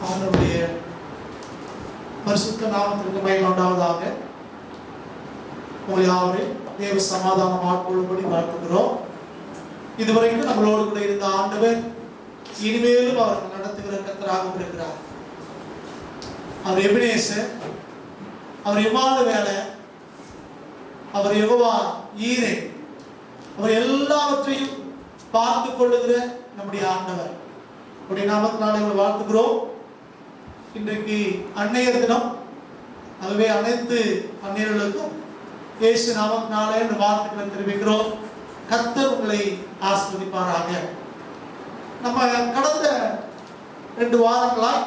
அவனுடைய பரிசுத்த நாமத்திற்கு மகிமை உண்டாவதாக. உங்கள் யாவரையும் தேவ சமாதானம் ஆட்கொள்ளும்படி வாழ்த்துகிறோம். இதுவரைக்கும் நம்மளோடு கூட இருந்த ஆண்டவர் இனிமேலும் அவர்கள் நடத்துகிற கர்த்தராக இருக்கிறார். அவர் எபினேசர், அவர் இம்மானுவேல், அவர் யெகோவா ஈரே, அவர் எல்லாவற்றையும் பார்த்து கொள்ளுகிற நம்முடைய ஆண்டவர். அவருடைய நாமத்தினாலே உங்களை வாழ்த்துகிறோம். இன்றைக்கு அன்னையர் தினம். ஆகவே அனைத்து அன்னையர்களுக்கும் இயேசு நாமத்தினாலே இந்த வாழ்த்துக்களை தெரிவிக்கிறோம். கர்த்தர் உங்களை ஆசீர்வதிப்பாராக. நம்ம கடந்த 2 வாரங்களாய்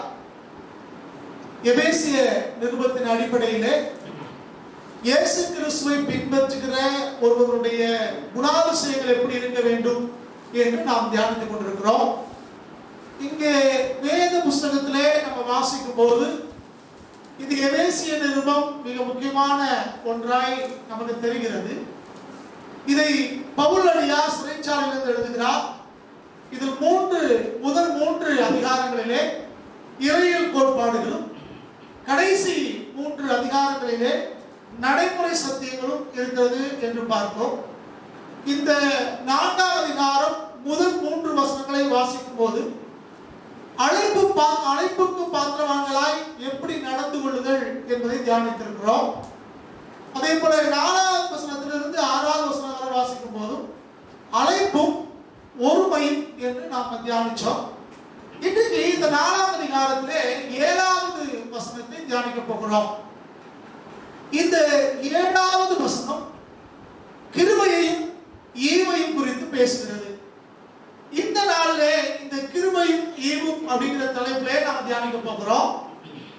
எபேசிய நிருபத்தின் அடிப்படையிலே இயேசு கிறிஸ்துவை பின்பற்றுகிற ஒருவருடைய குணாதிசயங்கள் எப்படி இருக்க வேண்டும் என்று நாம் தியானித்துக் கொண்டிருக்கிறோம். இங்கே வேத புஸ்தகத்திலே நம்ம வாசிக்கும் போது இது எபேசிய நிருபம் மிக முக்கியமான ஒன்றாய் நமக்கு தெரிகிறது. இதை பவுலடியார் சிறைச்சாலையிலிருந்து எழுதுகிறார். இதில் முதல் 3 அதிகாரங்களிலே இறையியல் கோட்பாடுகளும், கடைசி 3 அதிகாரங்களிலே நடைமுறை சத்தியங்களும் இருக்கிறது என்று பார்த்தோம். இந்த 4ஆம் அதிகாரம் முதல் 3 வசனங்களை வாசிக்கும் போது அழைப்புக்கு பாத்திரவான்களாய் எப்படி நடந்து கொள்ளுதல் என்பதை தியானித்திருக்கிறோம். அதே போல 4ஆம் வசனத்திலிருந்து 6ஆம் வசனம் வரை வாசிக்கும் போதும் அழைப்பும் ஒருமையும் என்று நாம் தியானிச்சோம். இன்றைக்கு இந்த 4ஆம் அதிகாரத்திலே 7வது வசனத்தை தியானிக்க போகிறோம். இந்த 7வது வசனம் கிருபையையும் ஈவையும் குறித்து பேசுகிறது. இந்த நாளிலே இந்த கிருபையும் ஈவும் அப்படிங்கிற தலைப்பிலே நாம் தியானிக்க போகிறோம்.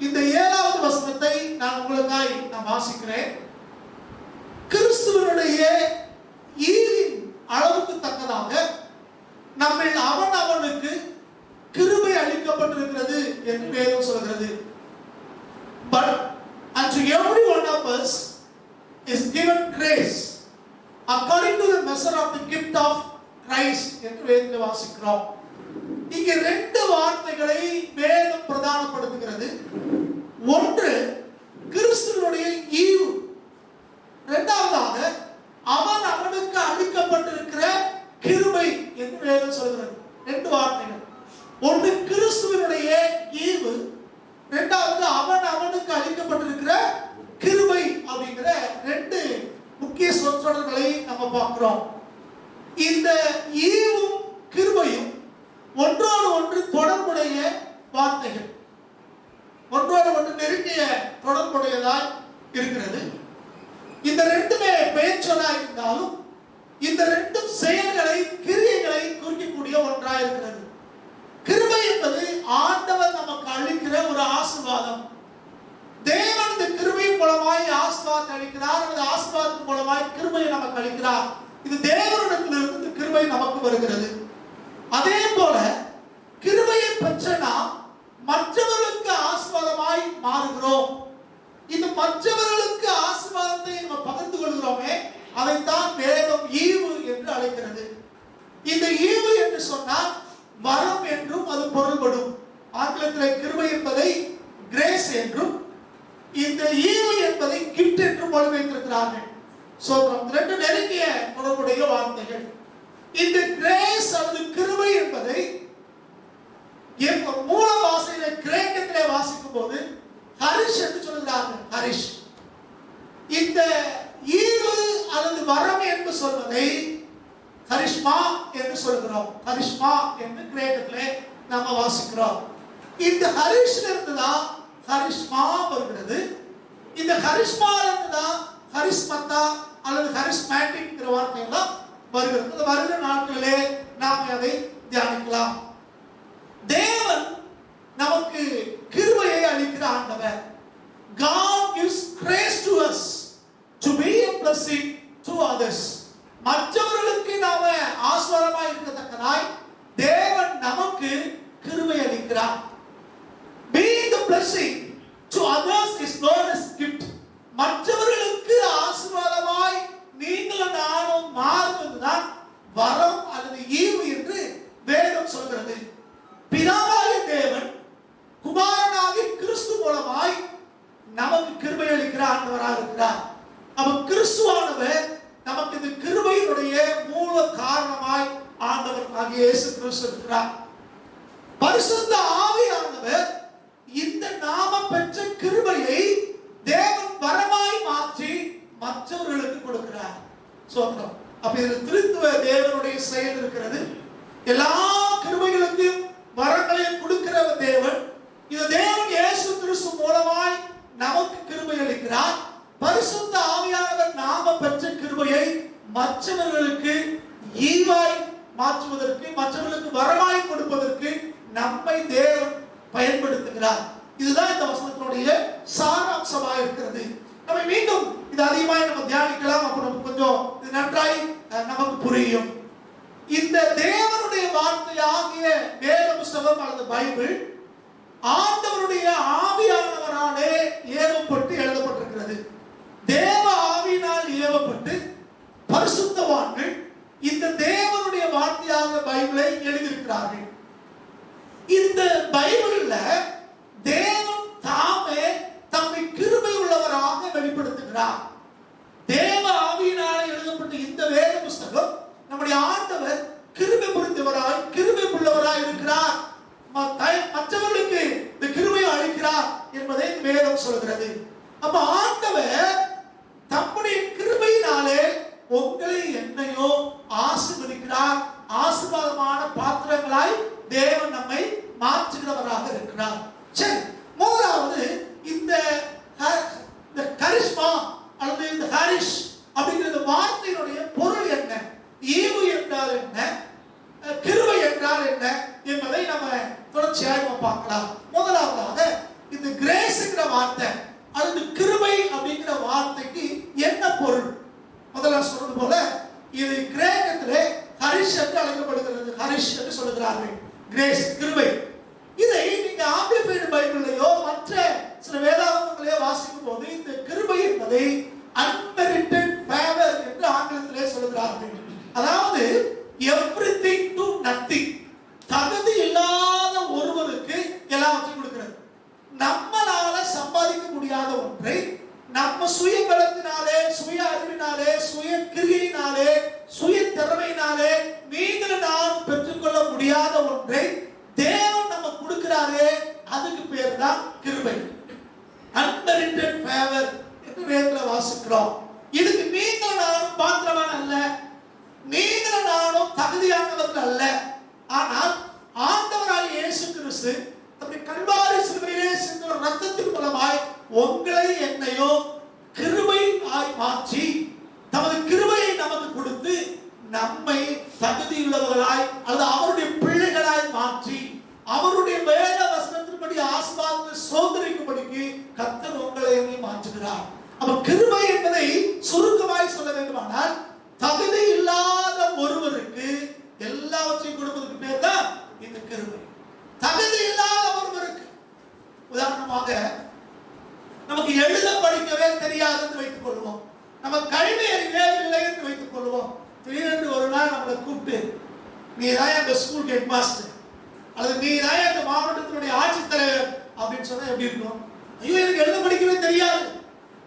இந்த 7வது வசனத்தை நான் உங்களுக்காய் வாசிக்கிறேன். கிறிஸ்துவனுடைய ஈவின் அளவுக்கு தக்கதாக நம்மில் அவனுக்கு கிருபை அளிக்கப்பட்டிருக்கிறது என்று வேதம் சொல்கிறது. But unto every one of us is given grace according to the measure of the gift of Christ என்று வேதத்தில் வாசிக்கிறோம். இங்கே 2 வார்த்தைகளை வேதம் பிரதானப்படுத்துகிறது. ஒன்று கிறிஸ்துவனுடைய ஈவு, இரண்டாவதாக அவனுக்கு அளிக்கப்பட்டிருக்கிற கிருபை என்று வேதம் சொல்கிறது. 2 வார்த்தைகள். ஒன்று கிறிஸ்துவனுடைய ஈவு, இரண்டாவது அவனுக்கு அளிக்கப்பட்டிருக்கிற கிருபை அப்படிங்கிற 2 முக்கிய சொற்றொடர்களை நம்ம பார்க்கிறோம். இந்த ஈவும் கிருபையும் ஒன்றோடு ஒன்று தொடர்புடைய வார்த்தைகள், ஒன்றோடு ஒன்று நெருங்கிய தொடர்புடையதாய் இருக்கிறது. இந்த 2மே பெயர்ச்சொல்லாய் இருந்தாலும் இந்த 2 செயல்களை, கிரியைகளை குறிக்கக்கூடிய ஒன்றாய் இருக்கிறது. கிருபை என்பது ஆண்டவர் நமக்கு அளிக்கிற ஒரு ஆசீர்வாதம். தேவன் இந்த கிருபையின் மூலமாய் ஆசீர்வாதத்தை அளிக்கிறார், அந்த ஆசீர்வாதத்தின் மூலமாய் கிருபையை நமக்கு அளிக்கிறார். இது தேவனிடத்திலிருந்து கிருபை நமக்கு வருகிறது. அதே போல கிருபையை பெற்ற நாம் மற்றவர்களுக்கு ஆசீர்வாதமாய் மாறுகிறோம். இந்த மற்றவர்களுக்கு ஆசீர்வாதத்தை நம்ம பகிர்ந்து கொள்கிறோமே, அதைத்தான் வேதம் ஈவு என்று அழைக்கிறது. இந்த ஈவு என்று சொன்னால் வரம் என்றும் அது பொருள்படும். ஆங்கிலத்தில் கிருபை என்பதை கிரேஸ் என்றும், இந்த ஈவு என்பதை கிஃப்ட் என்றும் மொழிபெயர்த்திருக்கிறார்கள். சோதரம் 2 நெருங்கிய தொடர்புடைய வார்த்தைகள். இந்த கிரேஸ் அல்லது கிருபை என்பதை மூல வாசையில கிரேக்கத்திலே வாசிக்கும் போது ஹரிஷ் என்று சொல்கிறார்கள். ஹரிஷ். இந்த ஈவு அல்லது வரம் என்று சொல்வதை கரிஷ்மா என்று சொல்கிறோம். கரிஷ்மா என்று கிரேக்கத்திலே நாம வாசிக்கிறோம். இந்த ஹரிஷ்ல இருந்து தான் கரிஷ்மா வருகிறது. இந்த கரிஷ்மா இருந்து தான் கரிஸ்மத்தா அல்லது கரிஸ்மேட்டிக் வார்த்தையெல்லாம் வருகிறது. இந்த வருகிற நாட்களிலே நாம் அதை தியானிக்கலாம். தேவன் நமக்கு கிருபையை அளிக்கிற ஆண்டவர். God gives grace to us to be a blessing to others. மற்றவர்களுக்கு நாம ஆசீர்வாதமாய் இருக்கத்தக்கதாய் தேவன் நமக்கு கிருபை அளிக்கிறார். Being the blessing to others is known as gift. மற்றவர்களுக்கு ஆசீர்வாதமாய் நீங்கள் நானும் மாறுவதுதான் வரம் அல்லது ஈவு என்று வேதம் சொல்கிறது. பிதாவாகிய தேவன் குமார பரிசுத்த ஆவியானவர் இந்த நாம பெற்ற கிருபையை தேவன் வரமாய் மாற்றி மற்றவர்களுக்கு கொடுக்கிறார். சோத்திரம். அப்ப இதில் திருத்துவ தேவனுடைய செயல் இருக்கிறது. எல்லா கிருபைகளுக்கும் வரங்களையும் கொடுக்கிற தேவன். இந்த தேவன் இயேசு கிறிஸ்து மூலமாய் நமக்கு கிருபை அளிக்கிறார். பரிசுத்த ஆவியானவர் நாம பெற்ற கிருபையை மற்றவர்களுக்கு ஈவாய் மாற்றுவதற்கு, மற்றவர்களுக்கு வரமாய் கொடுப்பதற்கு நம்மை தேவன் பயன்படுத்துகிறார். இதுதான் இந்த வசனத்தினுடைய சாராம்சமாக இருக்கிறது. நம்ம மீண்டும் இது அதிகமாக நம்ம தியானிக்கலாம். அப்ப நமக்கு கொஞ்சம் இது நன்றாய் நமக்கு புரியும். இந்த தேவனுடைய வார்த்தையாகிய வேத புஸ்தகம் அல்லது பைபிள் ஆண்டவருடைய ஆவியானவராலே ஏவப்பட்டு எழுதப்பட்டிருக்கிறது. தேவ ஆவியினால் ஏவப்பட்டு பரிசுத்தவான்கள் இந்த தேவனுடைய வார்த்தையாக பைபிளை எழுதியிருக்கிறார்கள். இந்த பைபிள்ல தேவன் தாமே தம்மை கிருபை உள்ளவராக வெளிப்படுத்துகிறார். தேவ ஆவியினாலே எழுதப்பட்ட இந்த வேத புஸ்தகம் நம்முடைய ஆண்டவர் கிருபை புரிந்தவராய், கிருபை உள்ளவராய் இருக்கிறார், மற்றவர்களுக்கு இந்த கிருபையை அளிக்கிறார் என்பதை வேதம் சொல்கிறது. அப்ப ஆண்டவர் தம்முடைய கிருபையினாலே உங்களை என்னையோ ஆசீர்வதிக்கிறார். ஆசீர்வாதமான பாத்திரங்களாய் தேவன் நம்மை மாற்றுகிறவராக இருக்கிறார். சரி, முதலாவது இந்த கரிஷ்மா அல்லது இந்த ஹரிஷ் அப்படிங்கிற வார்த்தையினுடைய பொருள் என்ன, ஈவு என்றால் என்ன, கிருபை என்றால் என்ன என்பதை நம்ம தொடர்ச்சியாக பார்க்கலாம். முதலாவதாக இந்த கிரேஸ்ங்கிற வார்த்தை அல்லது கிருபை அப்படிங்கிற வார்த்தைக்கு என்ன பொருள்? முதல்ல சொல்றது போல இது கிரேக்கத்திலே ஹரிஷ் என்று அழைக்கப்படுகிறது. ஹரிஷ் என்று சொல்லுகிறார்கள். கிரேஸ், கிருபை. இதை நீங்க ஆம்பிளிஃபைடு பைபிளையோ மற்ற சில வேதாகமங்களையோ வாசிக்கும் போது இந்த கிருபை என்பதை அன்மெரிட்டட் ஃபேவர் என்று ஆங்கிலத்திலே சொல்லுகிறார்கள். அதாவது எவ்ரிதிங் டு நத்திங், தகுதி இல்லாத ஒருவருக்கு எல்லாவற்றையும் கொடுக்கிறது. நம்மளால சம்பாதிக்க முடியாத ஒன்றை நம்ம சுய பலத்தினாலே, சுய அறிவினாலே, சுய கிரியையினாலே, சுய திறமையினாலே நீங்கள் நான் பெற்றுக்கொள்ள முடியாத ஒன்றை தேவன் நம்ம கொடுக்கிறாரே, அதுக்கு பேர் தான் கிருபை. அன்மெரிட்டட் ஃபேவர் என்று வேதத்துல வாசிக்கிறோம். இதுக்கு நீங்கள் நானும் பாத்திரமான அல்ல, நீங்கள் நானும் தகுதியானவர்கள் அல்ல. ஆனால் ஆண்டவராகிய இயேசு கிறிஸ்து தம்முடைய கல்வாரி சிலுவையிலே சிந்தின இரத்தத்தின் மூலமாய் உங்களை என்னையோ கிருபையாய் மாற்றி தமது கிருபையை நமக்கு கொடுத்து நம்மை தகுதியுள்ளவர்களாய் அல்லது அவருடைய பிள்ளைகளாய் மாற்றி அவருடைய வேத வசனத்தின்படி ஆசீர்வாதத்தை சோதனைக்கும்படிக்கு கர்த்தர் உங்களை மாற்றுகிறார். அப்ப கிருபை என்பதை சுருக்கமாய் சொல்ல வேண்டுமானால் தகுதி இல்லாத ஒருவருக்கு எல்லாவற்றையும் கொடுப்பதற்கு பேர் தான் இந்த கிருபை. தகுதி இல்லாத ஒருவருக்கு, உதாரணமாக நமக்கு எழுத படிக்கவே தெரியாது என்று வைத்துக் கொள்வோம், நம்ம கல்வி அறிவே இல்லை என்று வைத்துக் கொள்வோம். திடீரென்று ஒரு நாள் நம்மளை கூப்பிட்டு, நீ தான் எங்க ஸ்கூல் ஹெட் மாஸ்டர் அல்லது நீ தான் எங்க மாவட்டத்தினுடைய ஆட்சித்தலைவர் அப்படின்னு சொன்னா எப்படி இருக்கும்? ஐயோ, எனக்கு எழுத படிக்கவே தெரியாது,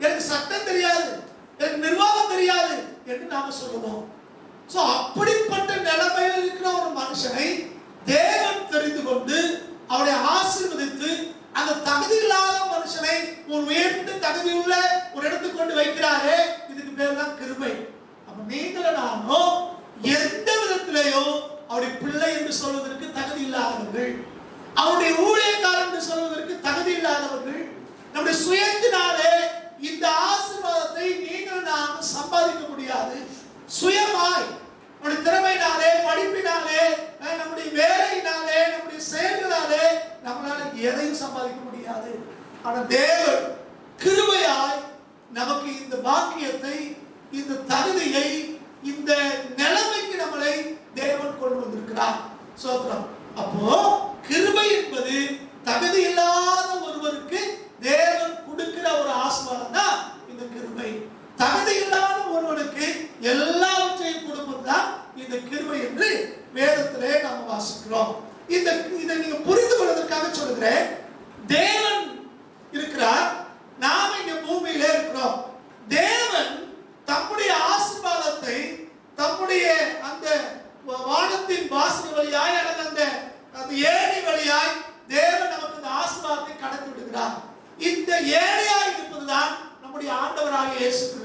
எனக்கு சட்டம் தெரியாது, எனக்கு நிர்வாகம் தெரியாது என்று நாம சொல்லுவோம். சோ அப்படிப்பட்ட நிலைமையில் இருக்கிற ஒரு மனுஷனை தேவன் தெரிந்து கொண்டு அவனை ஆசீர்வதித்து அந்த தகுதி இல்லாத மனுஷனை ஒரு உயர்ந்த தகுதியுள்ள ஒரு இடத்துக்கு கொண்டு வைக்கிறாரே, இதுக்கு பேர் தான் கிருபை. அப்ப நீங்கள் நானும் எந்த விதத்திலேயோ அவருடைய பிள்ளை என்று சொல்வதற்கு தகுதி இல்லாதவர்கள், அவருடைய ஊழியக்காரர் என்று சொல்வதற்கு தகுதி இல்லாதவர்கள். நம்முடைய சுயத்தினாலே இந்த ஆசீர்வாதத்தை நீங்கள் நானும் சம்பாதிக்க முடியாது. சுயமாய் நம்முடைய திறமையினாலே, படிப்பினாலே, நம்முடைய வேலையினாலே, நம்முடைய செயல்களாலே நம்மளால எதையும் சம்பாதிக்க முடியாது. ஆனால் தேவன் கிருபையாய் நமக்கு இந்த பாக்கியத்தை, இந்த தகுதியை, இந்த நிலைமைக்கு நம்மளை தேவன் கொண்டு வந்திருக்கிறார். சோத்திரம். அப்போ கிருபை என்பது தகுதி இல்லாத ஒருவருக்கு தேவன் கொடுக்கிற ஒரு ஆசீர்வாதம் தான் இந்த கிருபை. தகுதி இல்லாத ஒருவனுக்கு எல்லாவற்றையும் கொடுப்பதுதான் இந்த கிருபை என்று வேதத்திலே நாம் வாசிக்கிறோம். இதை நீங்க புரிந்து கொள்வதற்காக சொல்கிறேன். தேவன் இருக்கிறார், நாம இங்க பூமியிலே இருக்கிறோம். தேவன் தம்முடைய ஆசீர்வாதத்தை தம்முடைய அந்த வானத்தின் வாசல் வழியாய் அல்லது அந்த ஏணி வழியாய்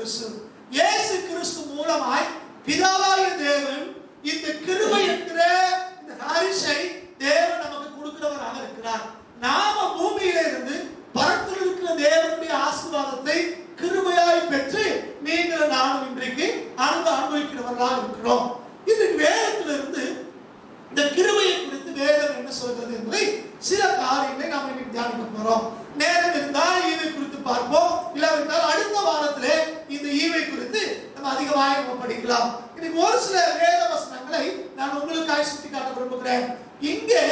கிறிஸ்து. இயேசு கிறிஸ்து மூலமாய் பிதாவாகிய தேவன் இந்த கிருபை என்கிற இந்த ஹரிஷை தேவன் நமக்கு கொடுக்கிறவராக இருக்கிறார். நாம பூமியில இருந்து பரத்தில் இருக்கிற தேவனுடைய ஆசீர்வாதத்தை கிருபையாய் பெற்று நீங்கள் நானும் இன்றைக்கு அனுபவிக்கிறவர்களாக இருக்கிறோம். இது வேதத்திலிருந்து இந்த கிருபையை குறித்து வேதம் என்ன சொல்கிறது என்பதை சில காரியங்களை நாம் இன்னைக்கு தியானிக்க போறோம். நேரம் இருந்தால் ஈவை குறித்து பார்ப்போம், இல்லாவிட்டால் அடுத்த வாரத்திலே இந்த ஈவை குறித்து நம்ம அதிகமாக நம்ம படிக்கலாம். இன்னைக்கு ஒரு சில வேத வசனங்களை நான் உங்களுக்காக சுட்டி காட்ட விரும்புகிறேன். இங்கே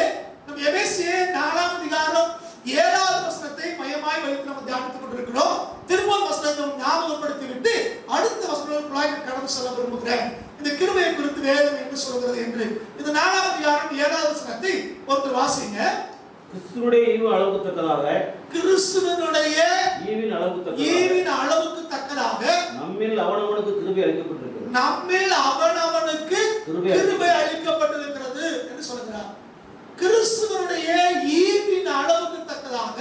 நம்ம எபேசியர் 4ஆம் அதிகாரம் 7வது வசனத்தை மையமாய் வைத்து நம்ம தியானித்துக் கொண்டிருக்கிறோம். திரும்ப வசனத்தை ஞாபகப்படுத்தி விட்டு அடுத்த வசனங்களுக்குள்ளாக கடந்து செல்ல விரும்புகிறேன். இந்த கிருபையை குறித்து வேதம் என்ன சொல்கிறது என்று. இந்த 4ஆம் அதிகாரம் 7வது வசனத்தை ஒருத்தர் வாசிங்க. கிறிஸ்துவினுடைய ஈவு அளவுக்கு தக்கதாக, கிறிஸ்துவினுடைய ஈவின் அளவுக்கு தக்கதாக நம்மில் அவனவனுக்கு கிருபை அளிக்கப்பட்டிருக்கிறது. நம்மில் அவனவனுக்கு கிருபை அளிக்கப்பட்டிருக்கிறது என்று சொல்கிறார். கிறிஸ்துவினுடைய ஈவின் அளவுக்கு தக்கதாக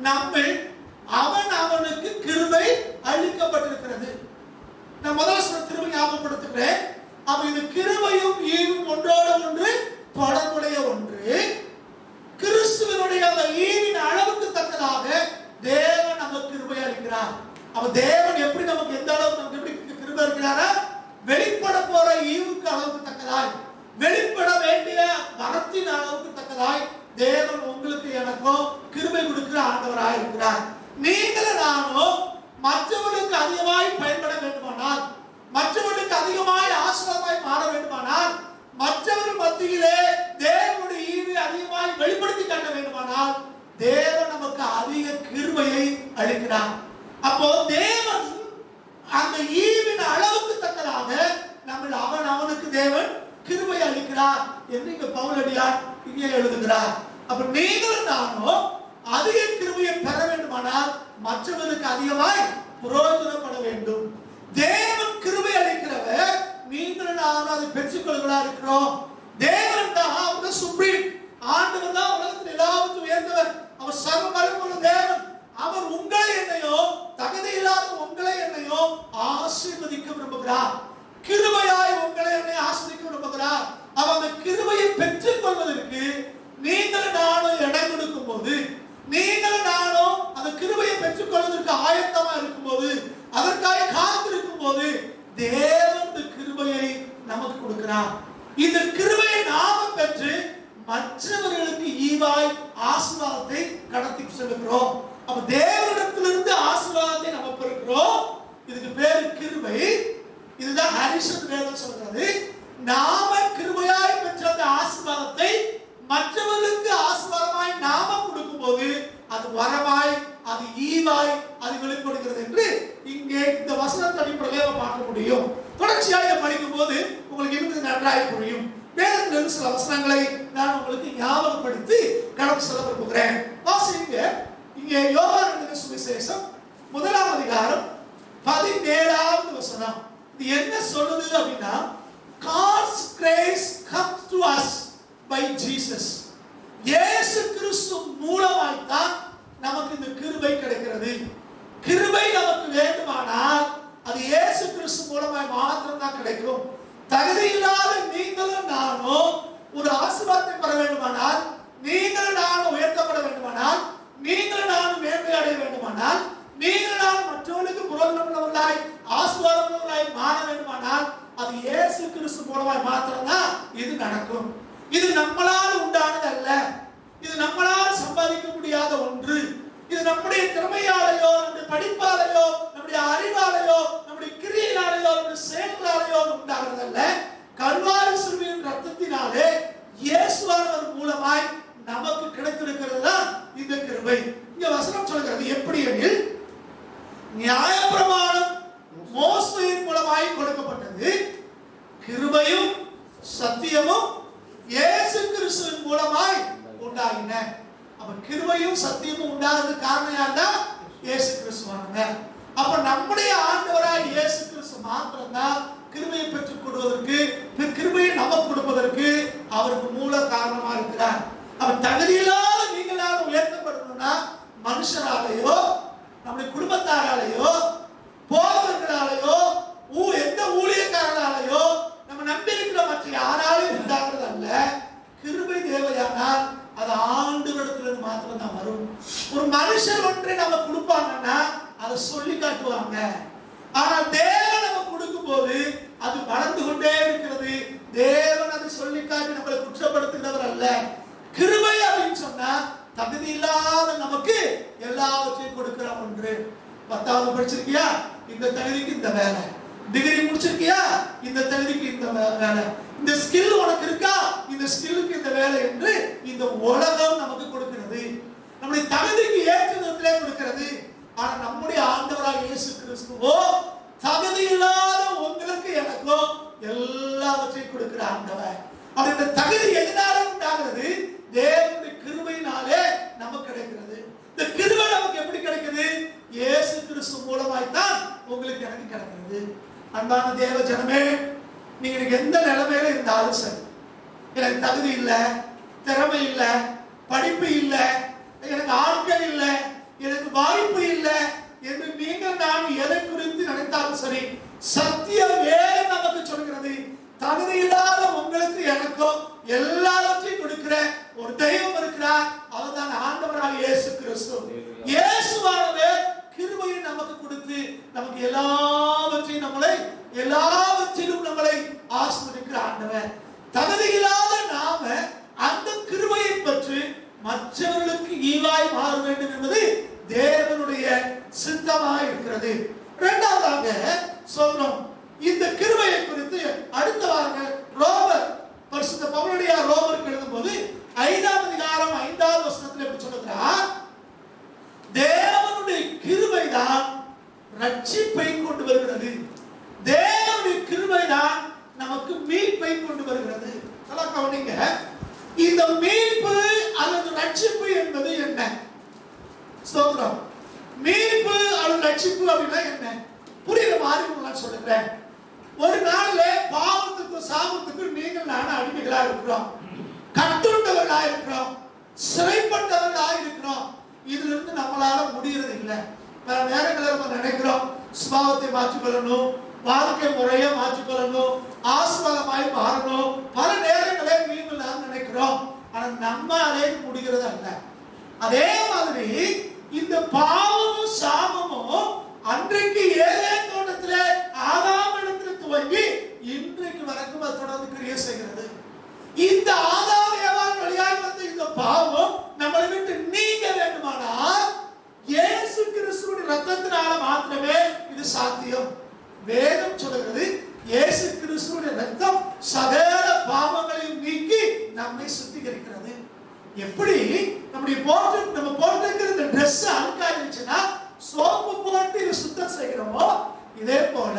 நம்மில் அவனவனுக்கு கிருபை அளிக்கப்பட்டிருக்கிறது. நான் முதல்ல திரும்ப ஞாபகப்படுத்துகிறேன். அப்ப இது கிருபையும் ஈவும் ஒன்றோடு ஒன்று தொடர்புடைய ஒன்று. கிறிஸ்துவினுடைய அந்த ஈவின் அளவுக்கு தக்கதாக தேவன் நமக்கு கிருபை அளிக்கிறார். அப்ப தேவன் எப்படி நமக்கு எந்த அளவுக்கு நமக்கு எப்படி கிருபை அளிக்கிறாரா? வெளிப்பட போற ஈவுக்கு அளவுக்கு தக்கதாய், வெளிப்பட வேண்டிய வரத்தின் அளவுக்கு தக்கதாய் தேவன் உங்களுக்கு எனக்கும் கிருபை கொடுக்கிற ஆண்டவராய் இருக்கிறார். நீங்களும் நானும் மற்றவர்களுக்கு அதிகமாய் பயன்பட வேண்டுமானால், மற்றவர்களுக்கு அதிகமாய் ஆசீர்வாதமாய் மாற வேண்டுமானால், மற்றவர்கள் மத்தியிலே தேவனுடைய ஈவை அதிகமாய் வெளிப்படுத்தி காட்ட வேண்டுமானால் தேவன் நமக்கு அதிக கிருபையை அளிக்கிறார். அப்போ தேவன் அந்த ஈவின் அளவுக்கு தக்கதாக நம்ம அவனுக்கு தேவன் கிருபை அளிக்கிறார் என்று இங்க பவுலடியார் இங்கே எழுதுகிறார். அப்ப நீங்களும் நானும் அதிக கிருபையை பெற வேண்டுமானால் மற்றவர்களுக்கு அதிகமாய் பிரயோஜனப்பட வேண்டும். தேவன் கிருபை அளிக்கிறவர், நீங்களும் நானும் அதை பெற்றுக்கொள்கிறா இருக்கிறோம். தேவன் தான் சுப்ரீம், ஆண்டவர் தான் உலகத்தில் எல்லாவற்றும் உயர்ந்தவர். அவர் சர்வ வல்லமையுள்ள தேவன். அவர் உங்களை என்னையோ, தகுதி இல்லாத உங்களை என்னையோ ஆசீர்வதிக்க விரும்புகிறார். கிருபையாய் உங்களை என்னை ஆசீர்வதிக்க விரும்புகிறார். அவர் அந்த கிருபையை பெற்றுக் கொள்வதற்கு நீங்களும் நானும் இடம் கொடுக்கும் போது, நீங்களும் நானும் அந்த கிருபையை பெற்றுக் கொள்வதற்கு ஆயத்தமா இருக்கும் போது, அதற்காக காத்திருக்கும் போது தேவன் இந்த கிருபையை நமக்கு கொடுக்கிறார். இந்த கிருபையை நாம பெற்று மற்றவர்களுக்கு ஈவாய் ஆசீர்வாதத்தை கடத்தி செல்கிறோம். அப்ப தேவனிடத்திலிருந்து ஆசீர்வாதத்தை நம்ம பெறுகிறோம். இதுக்கு பேரு கிருபை. இதுதான் ஹரிஷன் வேதம் சொல்றது. நாம கிருபையாய் பெற்ற அந்த ஆசீர்வாதத்தை மற்றவர்களுக்கு ஆசீர்வாதமாய் நாம கொடுக்கும் போது அது வரமாய், அது ஈவாய், அது வெளிப்படுகிறது என்று இங்கே இந்த வசனத்தை அடிப்படையில் பார்க்க முடியும். தொடர்ச்சியாக படிக்கும் போது உங்களுக்கு இன்னும் நன்றாய் புரியும். வேதத்தில் சில வசனங்களை நான் உங்களுக்கு ஞாபகப்படுத்தி கடந்து செல்ல விரும்புகிறேன். வாசிங்க. இங்கே யோவான் சுவிசேஷம் 1ஆம் அதிகாரம் 17வது வசனம். இது என்ன சொல்லுது அப்படின்னா, God's grace comes to us by Jesus. இயேசு கிறிஸ்து மூலமாய் தான் நமக்கு இந்த கிருபை கிடைக்கிறது. கிருபை நமக்கு வேண்டுமானால் அது இயேசு கிறிஸ்து மூலமாய் மாத்திரம் தான் கிடைக்கும். தகுதி இல்லாத நீங்களும் நானும் ஒரு ஆசீர்வாதத்தை பெற வேண்டுமானால், நீங்களும் நானும் உயர்த்தப்பட வேண்டுமானால், நீங்களும் நானும் மேன்மை அடைய வேண்டுமானால், நீங்களும் நானும் மற்றவர்களுக்கு புரோஜனமுள்ளவர்களாய் ஆசீர்வாதமுள்ளவர்களாய் மாற வேண்டுமானால் அது இயேசு கிறிஸ்து மூலமாய் மாத்திரம் தான் இது நடக்கும். இது நம்மளால் உண்டானது அல்ல. இது நம்மளால் சம்பாதிக்க முடியாத ஒன்று. இது நம்முடைய திறமையாலேயோ, நம்முடைய படிப்பாலேயோ, நம்முடைய அறிவாலேயோ, நம்முடைய கிரியையாலேயோ, நம்முடைய செயல்களாலேயோ உண்டாகிறது அல்ல. கல்வாரி சிலுவையின் ரத்தத்தினாலே இயேசுவானவர் மூலமாய் நமக்கு கிடைத்திருக்கிறது தான் இந்த கிருபை. இங்க வசனம் சொல்கிறது எப்படி எனில், நியாயப்பிரமாணம் மோசேயின் மூலமாய் கொடுக்கப்பட்டது, கிருபையும் சத்தியமும் இயேசு கிறிஸ்துவின் மூலமாய் உண்டாகின. அப்ப கிருபையும் சத்தியமும் உண்டாகிறது காரணம் யாருன்னா இயேசு கிறிஸ்துவானவர். அப்ப நம்முடைய ஆண்டவராய் இயேசு கிறிஸ்து மாத்திரம் தான் கிருபையை பெற்றுக் கொள்வதற்கு, கிருபையை நமக்கு கொடுப்பதற்கு அவருக்கு மூல காரணமா இருக்கிறார். அவர் தகுதியில்லாத நீங்களால் உயர்த்தப்படணும்னா மனுஷராலேயோ, நம்முடைய குடும்பத்தாராலேயோ, போதவர்களாலேயோ, நம்பி இருக்கிற மற்ற யாராலும் உண்டாகிறது அல்ல. கிருபை தேவையானால் அது ஆண்டவரிடத்திலிருந்து மாத்திரம் தான் வரும். ஒரு மனுஷர் ஒன்றை நம்ம கொடுப்பாங்கன்னா அதை சொல்லி காட்டுவாங்க. ஆனா தேவன் நம்ம கொடுக்கும் போது அது வளர்ந்து கொண்டே இருக்கிறது. தேவன் அதை சொல்லி காட்டி நம்மளை குற்றப்படுத்துகிறவர் அல்ல. கிருபை அப்படின்னு சொன்னா தகுதி இல்லாத நமக்கு எல்லாவற்றையும் கொடுக்கிற ஒன்று. 10வது படிச்சிருக்கியா, இந்த தகுதிக்கு இந்த வேலை. டிகிரி முடிச்சிருக்கியா, இந்த தகுதிக்கு இந்த வேலை. இந்த ஸ்கில் உனக்கு இருக்கா, இந்த ஸ்கில்லுக்கு இந்த வேலை என்று இந்த உலகம் நமக்கு கொடுக்கிறது. நம்முடைய தகுதிக்கு ஏற்ற விதத்திலே கொடுக்கிறது. ஆனா நம்முடைய ஆண்டவராக இயேசு கிறிஸ்துவோ தகுதி இல்லாத உங்களுக்கு எனக்கோ எல்லாவற்றையும் கொடுக்கிற ஆண்டவர். அப்ப இந்த தகுதி எதனால உண்டாகிறது? தேவனுடைய கிருபையினாலே நமக்கு கிடைக்கிறது. இந்த கிருபை நமக்கு எப்படி கிடைக்குது? இயேசு கிறிஸ்து மூலமாய் தான் உங்களுக்கு எனக்கு கிடைக்கிறது. அன்பான தேவ ஜனமே, நீங்க எந்த நிலைமையில இருந்தாலும் சரி, எனக்கு தகுதி இல்லை, திறமை இல்லை, படிப்பு இல்லை, எனக்கு ஆட்கள் இல்லை, எனக்கு வாய்ப்பு இல்லை என்று நீங்கள் நான் எதை குறித்து நினைத்தாலும் சரி, சத்திய வேதம் நமக்கு சொல்கிறது, தகுதி இல்லாத உங்களுக்கு எனக்கும் எல்லாவற்றையும் கொடுக்கிற ஒரு தெய்வம் இருக்கிறார். அவர் தான் ஆண்டவராக இயேசு கிறிஸ்து. இயேசுவானவர் கிருபையை நமக்கு கொடுத்து நமக்கு எல்லாவற்றிலும் நம்மளை ஆசீர்வதிக்கிற ஆண்டவர். தகுதி இல்லாத நாம அந்த கிருபையை பற்றி மற்றவர்களுக்கு ஈவாய் மாற வேண்டும் என்பது தேவனுடைய சித்தமாக இருக்கிறது. இரண்டாவதாக சொல்றோம், இந்த கிருபையை குறித்து அடுத்த வாரங்கள் பரிசுத்த பவுலுடைய ரோமருக்கு எழுதும்போது 5ஆம் அதிகாரம் 5வது வசனத்தில் எப்படி சொல்லுகிறார்? தேவனுடைய கிருபை தான் ரட்சிப்பை கொண்டு வருகிறது. தேவனுடைய கிருபை தான் நமக்கு மீட்பை கொண்டு வருகிறது. நல்லா கவனிங்க, இந்த மீட்பு அல்லது ரட்சிப்பு என்பது என்ன? ஸ்தோத்திரம். மீட்பு அல்லது ரட்சிப்பு அப்படின்னா என்ன? புரியுற மாதிரி நான் சொல்லுகிறேன். ஒரு நாள்ல பாவத்துக்கும் சாபத்துக்கும் நீங்கள் நானும் அடிமைகளா இருக்கிறோம், கட்டுண்டவர்களா இருக்கிறோம், சிறைப்பட்டவர்களா இருக்கிறோம். இதுல இருந்து நம்மளால முடியறது இல்லை. பல நேரங்களில் நம்ம நினைக்கிறோம் சுபாவத்தை மாற்றிக்கொள்ளணும், வாழ்க்கை முறையை மாற்றிக்கொள்ளணும், ஆசீர்வாதமாய் மாறணும். பல நேரங்களில் நீங்கள் நாம் நினைக்கிறோம். ஆனா நம்மாலே முடிகிறது அல்ல. அதே மாதிரி இந்த பாவமும் சாபமும் அன்றைக்கு ஏதேன் தோட்டத்திலே ஆதாமிடத்தில் துவங்கி இன்றைக்கு வரைக்கும் அது தொடர்ந்து கிரியை செய்கிறது. இந்த ஆதாம் ஏவாள் வழியாய் வந்த இந்த பாவம் நம்மளை விட்டு நீங்க வேண்டுமானால் இயேசு கிறிஸ்துவின் ரத்தத்தினால மாத்திரமே இது சாத்தியம். வேதம் சொல்கிறது, இயேசு கிறிஸ்துவின் ரத்தம் சகல பாவங்களையும் நீக்கி நம்மை சுத்திகரிக்கிறது. எப்படி நம்ம போட்டிருக்கிற இந்த ட்ரெஸ் அழுக்கா இருந்துச்சுன்னா சோப்பு போட்டு இதை சுத்தம் செய்கிறோமோ, இதே போல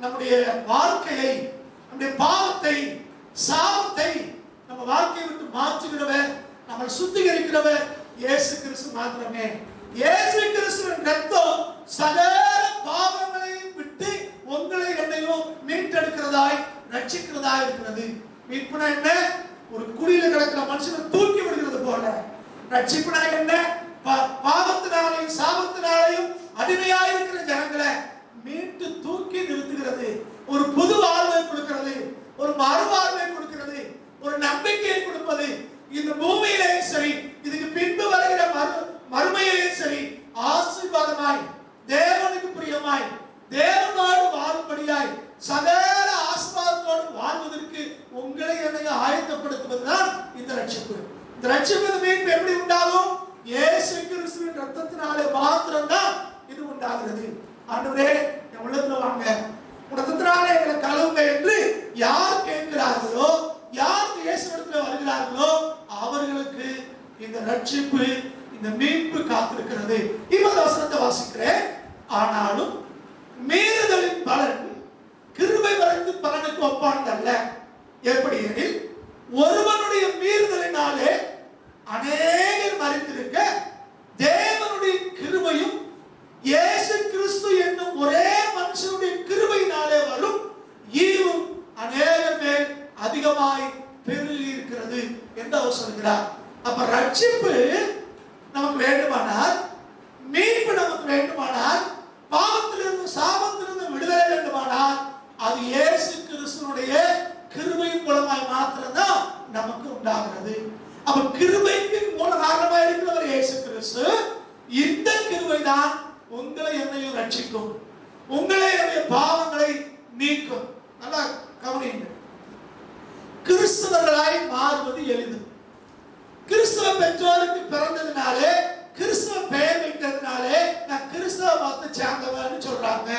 நம்முடைய வாழ்க்கையை, நம்முடைய பாவத்தை, சாபத்தை நம்ம வாழ்க்கையை விட்டு மாற்றுகிறவர், நம்ம சுத்திகரிக்கிறவர் இயேசு கிறிஸ்து மாத்திரமே. இயேசு கிறிஸ்துவின் ரத்தம் சகல பாவங்களையும் விட்டு உங்களை என்னையும் மீட்டெடுக்கிறதாய் ரட்சிக்கிறதாய் இருக்கிறது. மீட்புனா என்ன? ஒரு குழியில கிடக்கிற மனுஷனை தூக்கி விடுகிறது போல. ரட்சிப்புனா என்ன? பாவத்தினாலையும் சாபத்தினாலையும் அடிமையாக இருக்கிற ஜனங்களை மீட்டு தூக்கி நிறுத்துகிறது. ஒரு புது வாழ்வை கொடுக்கிறது, ஒரு மறுவாழ்வை கொடுக்கிறது, ஒரு நம்பிக்கையை கொடுப்பது. இந்த பூமியிலேயும் சரி, இதுக்கு பின்பு வருகிற மறுமையிலேயும் சரி, ஆசீர்வாதமாய், தேவனுக்கு பிரியமாய், தேவனோடு வாழும்படியாய், சகல ஆசீர்வாதத்தோடு வாழ்வதற்கு உங்களை என்னை ஆயத்தப்படுத்துவதுதான் இந்த ரட்சிப்பு. இந்த ரட்சிப்பு மீட்பு எப்படி உண்டாகும்? இயேசு கிறிஸ்துவின் ரத்தத்தினாலே மாத்திரம்தான் இது உண்டாகிறது. ஆண்டவரே, என் உள்ளத்துல வாங்க, ரத்தத்தினாலே எங்களை கழுவுங்க என்று யார் கேட்கிறார்களோ, யார் இயேசுவிடத்தில் வருகிறார்களோ அவர்களுக்கு இந்த ரட்சிப்பு, இந்த மீட்பு காத்திருக்கிறது. இந்த வசனத்தை வாசிக்கிறேன். ஆனாலும் மீறுதலின் பலன் கிருபை வரைந்து பலனுக்கு ஒப்பானதல்ல. எப்படி எனில், ஒருவனுடைய மீறுதலினாலே அநேகர் மரித்திருக்க தேவனுடைய கிருபையும் இயேசு கிறிஸ்து என்னும் ஒரே மனுஷனுடைய கிருபையினாலே வரும் ஈவும் அநேகர் மேல் அதிகமாய் பெருகி இருக்கிறது என்று அவர் சொல்கிறார். அப்ப ரட்சிப்பு நமக்கு வேண்டுமானால், மீட்பு நமக்கு வேண்டுமானால், பாவத்திலிருந்து சாபத்திலிருந்து விடுதலை வேண்டுமானால், அது இயேசு கிறிஸ்துவினுடைய மூலமாய் மாத்திரம்தான் நமக்கு உண்டாகிறது. அப்ப கிருபைக்கு மூல காரணமாக இருக்கிறவர் இயேசு கிறிஸ்து. இந்த கிருபை தான் உங்களை என்னையும் ரட்சிக்கும், உங்களை என்னுடைய பாவங்களை நீக்கும். நல்லா கவனிங்க. கிறிஸ்தவர்களாய் மாறுவது எளிது. கிறிஸ்தவ பெற்றோருக்கு பிறந்ததுனாலே, கிறிஸ்தவ பெயர் வைக்கிறதுனாலே நான் கிறிஸ்தவ மதத்தை சேர்ந்தவன்னு சொல்றாங்க.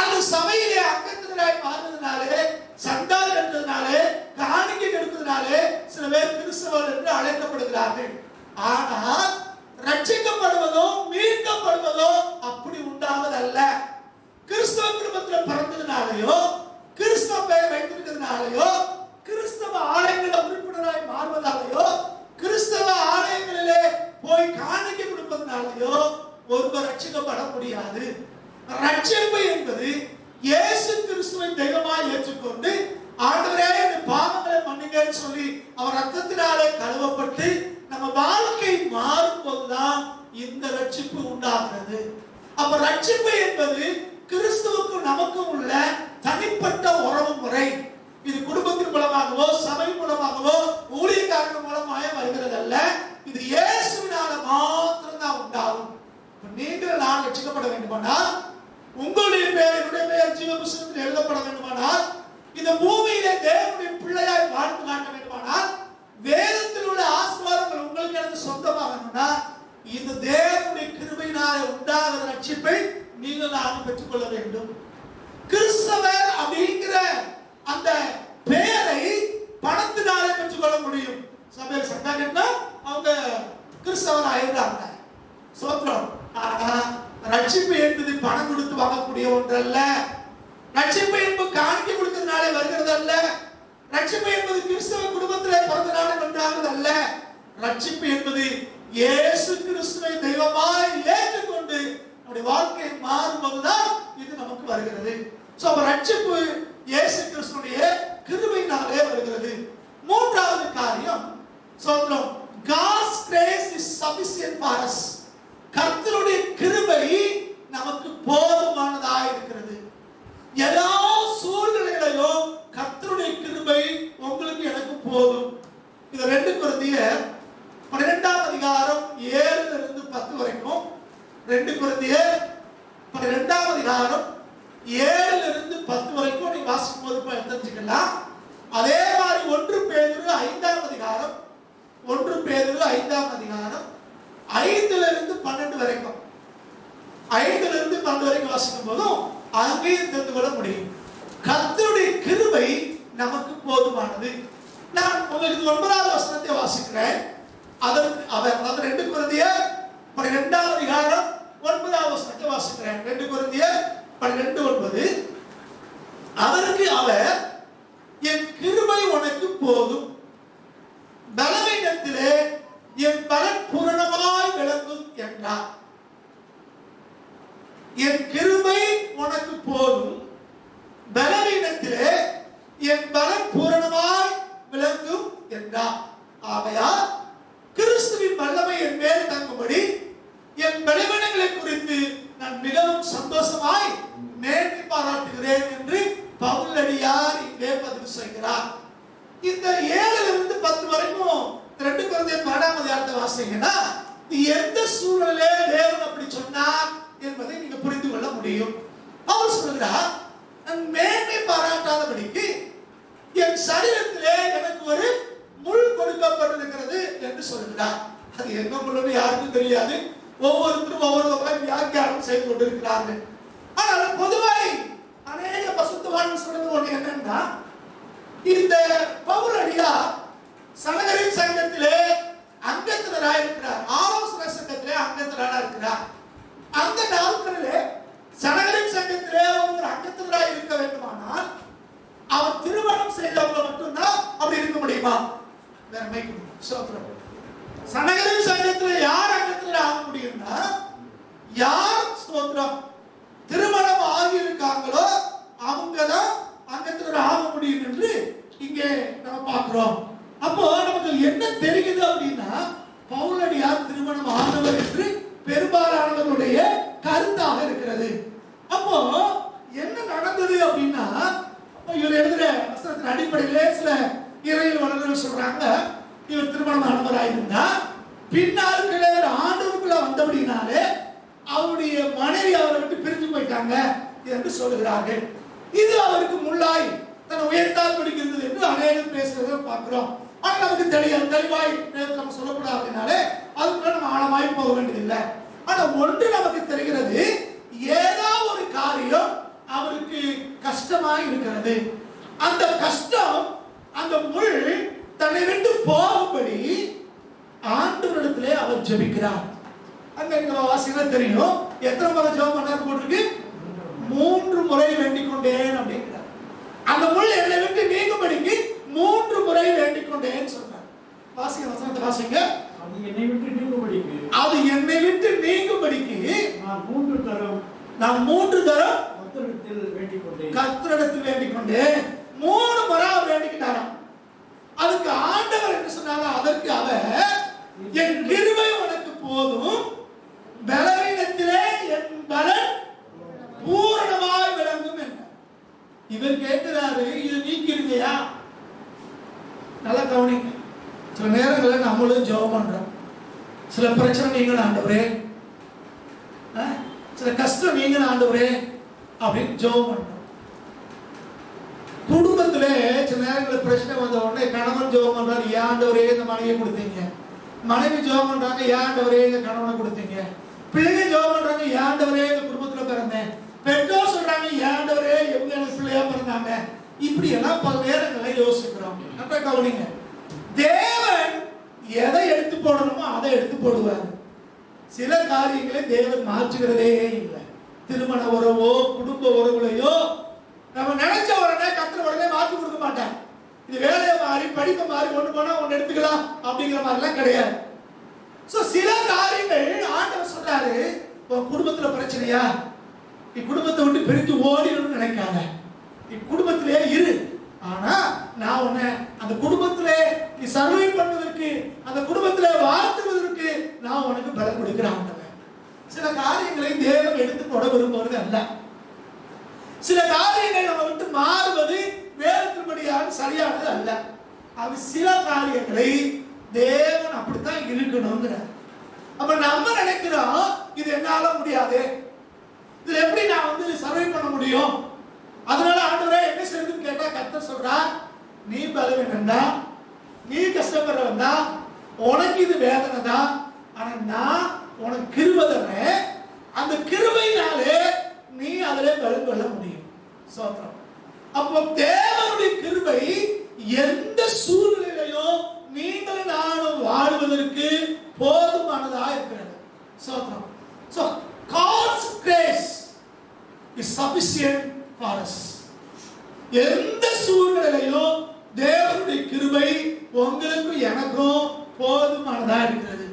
அந்த சபையிலே அங்கத்தினராய் மாறுவதனாலே, சந்தா கட்டுறதுனாலே, காணிக்கை கொடுப்பதனாலே சில பேர் கிறிஸ்தவர் என்று அழைக்கப்படுகிறார்கள். ஆனால் ரட்சிக்கப்படுவதோ மீட்கப்படுவதோ அப்படி உண்டாவதல்ல. கிறிஸ்தவ குடும்பத்தில் பிறந்ததுனாலேயோ, கிறிஸ்தவ பெயர் வைத்திருக்கிறதுனாலேயோ, கிறிஸ்தவ ஆலயங்கள உறுப்பினராய் மாறுவதாலேயோ, கிறிஸ்தவ ஆலயங்களிலே போய் காணிக்கை கொடுப்பதனாலேயோ ஒருவர் ரட்சிக்கப்பட முடியாது. ரட்சிப்பு என்பது இயேசு கிறிஸ்துவை தெய்வமாய் ஏற்றுக்கொண்டு, ஆண்டவரே என் பாவங்களை மன்னிங்கன்னு சொல்லி அவர் ரத்தத்தினாலே கழுவப்பட்டு நம்ம வாழ்க்கை மாறும் போதுதான் இந்த ரட்சிப்பு உண்டாகிறது. அப்ப ரட்சிப்பு என்பது கிறிஸ்துவுக்கும் நமக்கும் உள்ள தனிப்பட்ட உறவு முறை. இது குடும்பத்தின் மூலமாகவோ, சபை மூலமாகவோ, ஊழியக்காரர்கள் மூலமாக வருகிறது அல்ல. இது இயேசுவினால மாத்திரம் தான் உண்டாகும். நீங்கள் நான் ரட்சிக்கப்பட வேண்டுமானால், உங்களுடைய பெயர் என்னுடைய பெயர் ஜீவ புஸ்தகத்தில் எழுதப்பட வேண்டுமானால், இந்த பூமியிலே தேவனுடைய பிள்ளையாய் வாழ்ந்து காட்ட வேண்டுமானால், வேதத்தில் உள்ள ஆசீர்வாதங்கள் உங்களுக்கு எனக்கு சொந்தமாகணும்னா, இந்த தேவனுடைய கிருபையினாலே உண்டாகிற ரட்சிப்பை நீங்கள் நான் பெற்றுக்கொள்ள வேண்டும். கிறிஸ்தவர் அப்படிங்கிற அந்த பெயரை பணத்தினாலே பெற்றுக்கொள்ள முடியும். சபையில் சந்தாங்கன்னா அவங்க கிறிஸ்தவர் ஆயிடுறாங்க. சோத்திரம். ஆனா ரட்சிப்பு என்பது பணம் கொடுத்து வாங்கக்கூடிய ஒன்றல்ல. ரட்சிப்பு என்பது காணிக்கை கொடுக்கிறதுனாலே வருகிறது அல்ல. ரட்சிப்பு என்பது கிறிஸ்தவ குடும்பத்திலே பிறந்தனாலே உண்டாகிறது அல்ல. ரட்சிப்பு என்பது இயேசு கிறிஸ்துவை தெய்வமாய் ஏற்றுக்கொண்டு நம்முடைய வாழ்க்கை மாறும்போதுதான் இது நமக்கு வருகிறது. சோ ரட்சிப்பு இயேசு கிறிஸ்துடைய கிருபையினாலே வருகிறது. மூன்றாவது காரியம், சோதரம், God's grace is sufficient for us. கர்த்தருடைய கிருபை நமக்கு போதுமானதாக இருக்கிறது. எல்லா சூழ்நிலைகளிலும் கர்த்தருடைய கிருபை உங்களுக்கு எனக்கு போதும். இது 2 கொரிந்தியர் 12ஆம் அதிகாரம் 7 இருந்து 10 வரைக்கும், 2 கொரிந்தியர் 12ஆம் அதிகாரம் 7 இருந்து 10 வரைக்கும் நீங்க வாசிக்கும் போது தெரிஞ்சுக்கலாம். அதே மாதிரி 1 பேதுரு 5ஆம் அதிகாரம் 1 பேதுரு 5ஆம் அதிகாரம் 5 இருந்து 12 வரைக்கும், 5 இருந்து 12 வரைக்கும் வாசிக்கும் போதும் அங்கேயும் தெரிந்து கொள்ள முடியும். கர்த்தருடைய கிருபை நமக்கு போதுமானது. நான் உங்களுக்கு 9வது வசனத்தை வாசிக்கிறேன். அதற்கு அவர் 2 கொரிந்தியர் 12ஆம் அதிகாரம் 9வது வசனத்தை வாசிக்கிறேன். 2 கொரிந்தியர் 12:9. அவருக்கு அவர், என் கிருபை உனக்கு போதும், பலவீனத்திலே என் பலன் பூரணமாய் விளங்கும் என்றார். என் கிருபை உனக்கு போதும், பலவீனத்திலே என் பலன் பூரணமாய் விளங்கும் என்றார். ஆகையால் கிறிஸ்துவின் வல்லமை என் மேல் தங்கும்படி என் பலவீனங்களை குறித்து நான் மிகவும் சந்தோஷமாய் மேன்மை பாராட்டுகிறேன் என்று பவுலடியார் இங்கே பதிவு செய்கிறார். இந்த 7 இருந்து 10 வரைக்கும் 2 கொரிந்தியர் 12ஆம் அதிகாரத்தை வாசிங்கன்னா, எந்த சூழலிலே தேவன் அப்படி சொன்னார் என்பதை நீங்க புரிந்து கொள்ள முடியும். அவர் சொல்கிறார், நான் மேன்மை பாராட்டாதபடிக்கு என் சரீரத்திலே எனக்கு ஒரு முள் கொடுக்கப்பட்டிருக்கிறது என்று சொல்கிறார். அது என்ன முள்னு யாருக்கும் தெரியாது. ஒவ்வொருத்தரும் ஒவ்வொரு வியாக்கியானம் செய்து கொண்டிருக்கிறார்கள். ஆனால் பொதுவாய் அநேக பசுத்தவான்கள் சொல்றது ஒண்ணு என்னன்னா, இந்த பவுலடியார் சனகரின் சங்கத்திலே அங்கத்தினராக இருக்கிறார், ஆலோசனை சங்கத்திலே அங்கத்தினராக இருக்கிறார். அந்த நாட்களிலே சனகரின் சங்கத்திலே ஒரு அங்கத்தினராக இருக்க வேண்டுமானால் அவர் திருமணம் செய்தவங்க மட்டும்தான் அப்படி இருக்க முடியுமா? சனகரின் சங்கத்தில் யார் அங்கத்தினர் ஆக முடியும்னா, யார் ஸ்தோத்திரம் திருமணம் ஆகி இருக்காங்களோ அவங்கதான் அங்கத்தினர் ஆக முடியும் என்று இங்கே நம்ம பார்க்கிறோம். அப்போ நமக்கு என்ன தெரியுது அப்படின்னா, பவுலடியார் திருமணம் ஆனவர் என்று பெரும்பாலானவர்களுடைய கருத்தாக இருக்கிறது. அப்போ என்ன நடந்தது அப்படின்னா, இவர் எழுதுற வசனத்தின் அடிப்படையிலே சில இறையில் வளர்கள் சொல்றாங்க, இவர் திருமணம் ஆனவராயிருந்தா பின்னாட்களே ஆண்டவருக்குள்ள வந்தபடினாலே அவருடைய மனைவி அவரை விட்டு பிரிஞ்சு போயிட்டாங்க என்று சொல்லுகிறார்கள். இது அவருக்கு முள்ளாய் தன்னை உயர்த்தால் படிக்கிறது என்று அநேகம் பேசுறதை பார்க்கிறோம். ஆனால் நமக்கு தெளிவாய் நம்ம சொல்லக்கூடாதுனாலே அதுக்குள்ள நம்ம ஆழமாய் போக வேண்டியதில்லை. ஆனா ஒன்று நமக்கு தெரிகிறது, ஏதோ ஒரு காரியம் அவருக்கு கஷ்டமாய் இருக்கிறது. அந்த கஷ்டம், அந்த முள் தன்னை விட்டு போகும்படி ஆண்டவரிடத்திலே அவர் ஜெபிக்கிறார். அங்க நம்ம வாசிக்க தெரியும், எத்தனை முறை ஜெபம் பண்ணாரு போட்டிருக்கு? 3 முறை வேண்டிக் கொண்டேன் அப்படிங்கிறார். அந்த முள் என்னை விட்டு நீங்கும்படிக்கு 3 முறை வேண்டிக் கொண்டேன்னு சொல்றார். வாசிங்க, வசனத்தை வாசிங்க. அது என்னை விட்டு நீங்கும்படிக்கு நான் 3 தரம் கர்த்தரிடத்தில் வேண்டிக் கொண்டேன். 3 முறை அவர் வேண்டிக்கிட்டாராம். அதுக்கு ஆண்டவர் என்ன சொன்னாங்க? அதற்கு அவர், என் கிருபை உனக்கு போதும், பலவீனத்திலே என் பலன் பூரணமாய் விளங்கும் என்ன. இவர் கேட்கிறாரு, இது நீக்கிருங்கயா. நல்லா கவனிங்க. சில நேரங்களில் நம்மளும் ஜெபம் பண்றோம். சில பிரச்சனை நீங்கள் ஆண்டவரே, சில கஷ்டம் நீங்கள் ஆண்டவரே அப்படின்னு ஜெபம் பண்றோம். குடும்பத்திலே சில நேரங்களில் பிரச்சனை வந்த உடனே கணவன் ஜெபம் பண்றாரு, ஏன் ஆண்டவரே இந்த மனைவியை கொடுத்தீங்க. மனைவி ஜெபம் பண்றாங்க, ஏன் ஆண்டவரே இந்த கணவனை கொடுத்தீங்க. பிள்ளைங்க ஜெபம் பண்றாங்க, ஏன் ஆண்டவரே இந்த குடும்பத்துல பிறந்தேன். பெற்றோர் சொல்றாங்க, ஏன் ஆண்டவரே இவங்க எனக்கு பிள்ளையா பிறந்தாங்க. இப்படி எல்லாம் பல நேரங்களில் யோசிக்கிறோம். அப்ப கவனிங்க, தேவன் எதை எடுத்து போடணுமோ அதை எடுத்து போடுவார். சில காரியங்களை தேவன் மாற்றுகிறதே இல்லை. திருமண உறவோ குடும்ப உறவுலையோ நம்ம நினைச்ச உடனே கர்த்தர் உடனே மாற்றி கொடுக்க மாட்டார். இது வேலையை மாறி படிப்பை மாறி கொண்டு போனா ஒன்று எடுத்துக்கலாம் அப்படிங்கிற மாதிரிலாம் கிடையாது. சில காரியங்கள் ஆண்டவர் சொல்றாரு, உன் குடும்பத்துல பிரச்சனையா, நீ குடும்பத்தை விட்டு பிரிஞ்சு ஓடிடணும்னு நினைக்காத, நீ குடும்பத்திலே இரு. ஆனா நான் உன்னை அந்த குடும்பத்திலே நீ சர்வை பண்ணுவதற்கு, அந்த குடும்பத்திலே வாழ்த்துவதற்கு நான் உனக்கு பலம் கொடுக்கிறேன். சில காரியங்களை தேவன் எடுத்து போட விரும்புவது அல்ல. சில காரியங்கள் நம்ம விட்டு மாறுவது வேதத்தின்படியாக சரியானது அல்ல. அது சில காரியங்களை தேவன் அப்படித்தான் இருக்கணுங்கிறார். அப்ப நம்ம நினைக்கிறோம், இது என்னால முடியாது, இது எப்படி நான் சர்வை பண்ண முடியும், அதனால ஆண்டவரே என்ன செய்யுதுன்னு கேட்டா கர்த்தர் சொல்றார், நீ பலவீனம் தான், நீ கஷ்டப்படுறவன் தான், உனக்கு இது வேதனை தான், ஆனா நான் உனக்கு கிருபை தரேன். அந்த கிருபையினாலே நீ அதிலே பலன் கொள்ள முடியும். சோத்திரம். அப்போ தேவனுடைய கிருபை எந்த சூழ்நிலையிலோ நீங்கள் நானும் வாழ்வதற்கு போதுமானதா இருக்கிறது. சோத்திரம். So God's grace is sufficient for us. எந்த சூழ்நிலையிலோ தேவனுடைய கிருபை உங்களுக்கும் எனக்கும் போதுமானதா இருக்கிறது.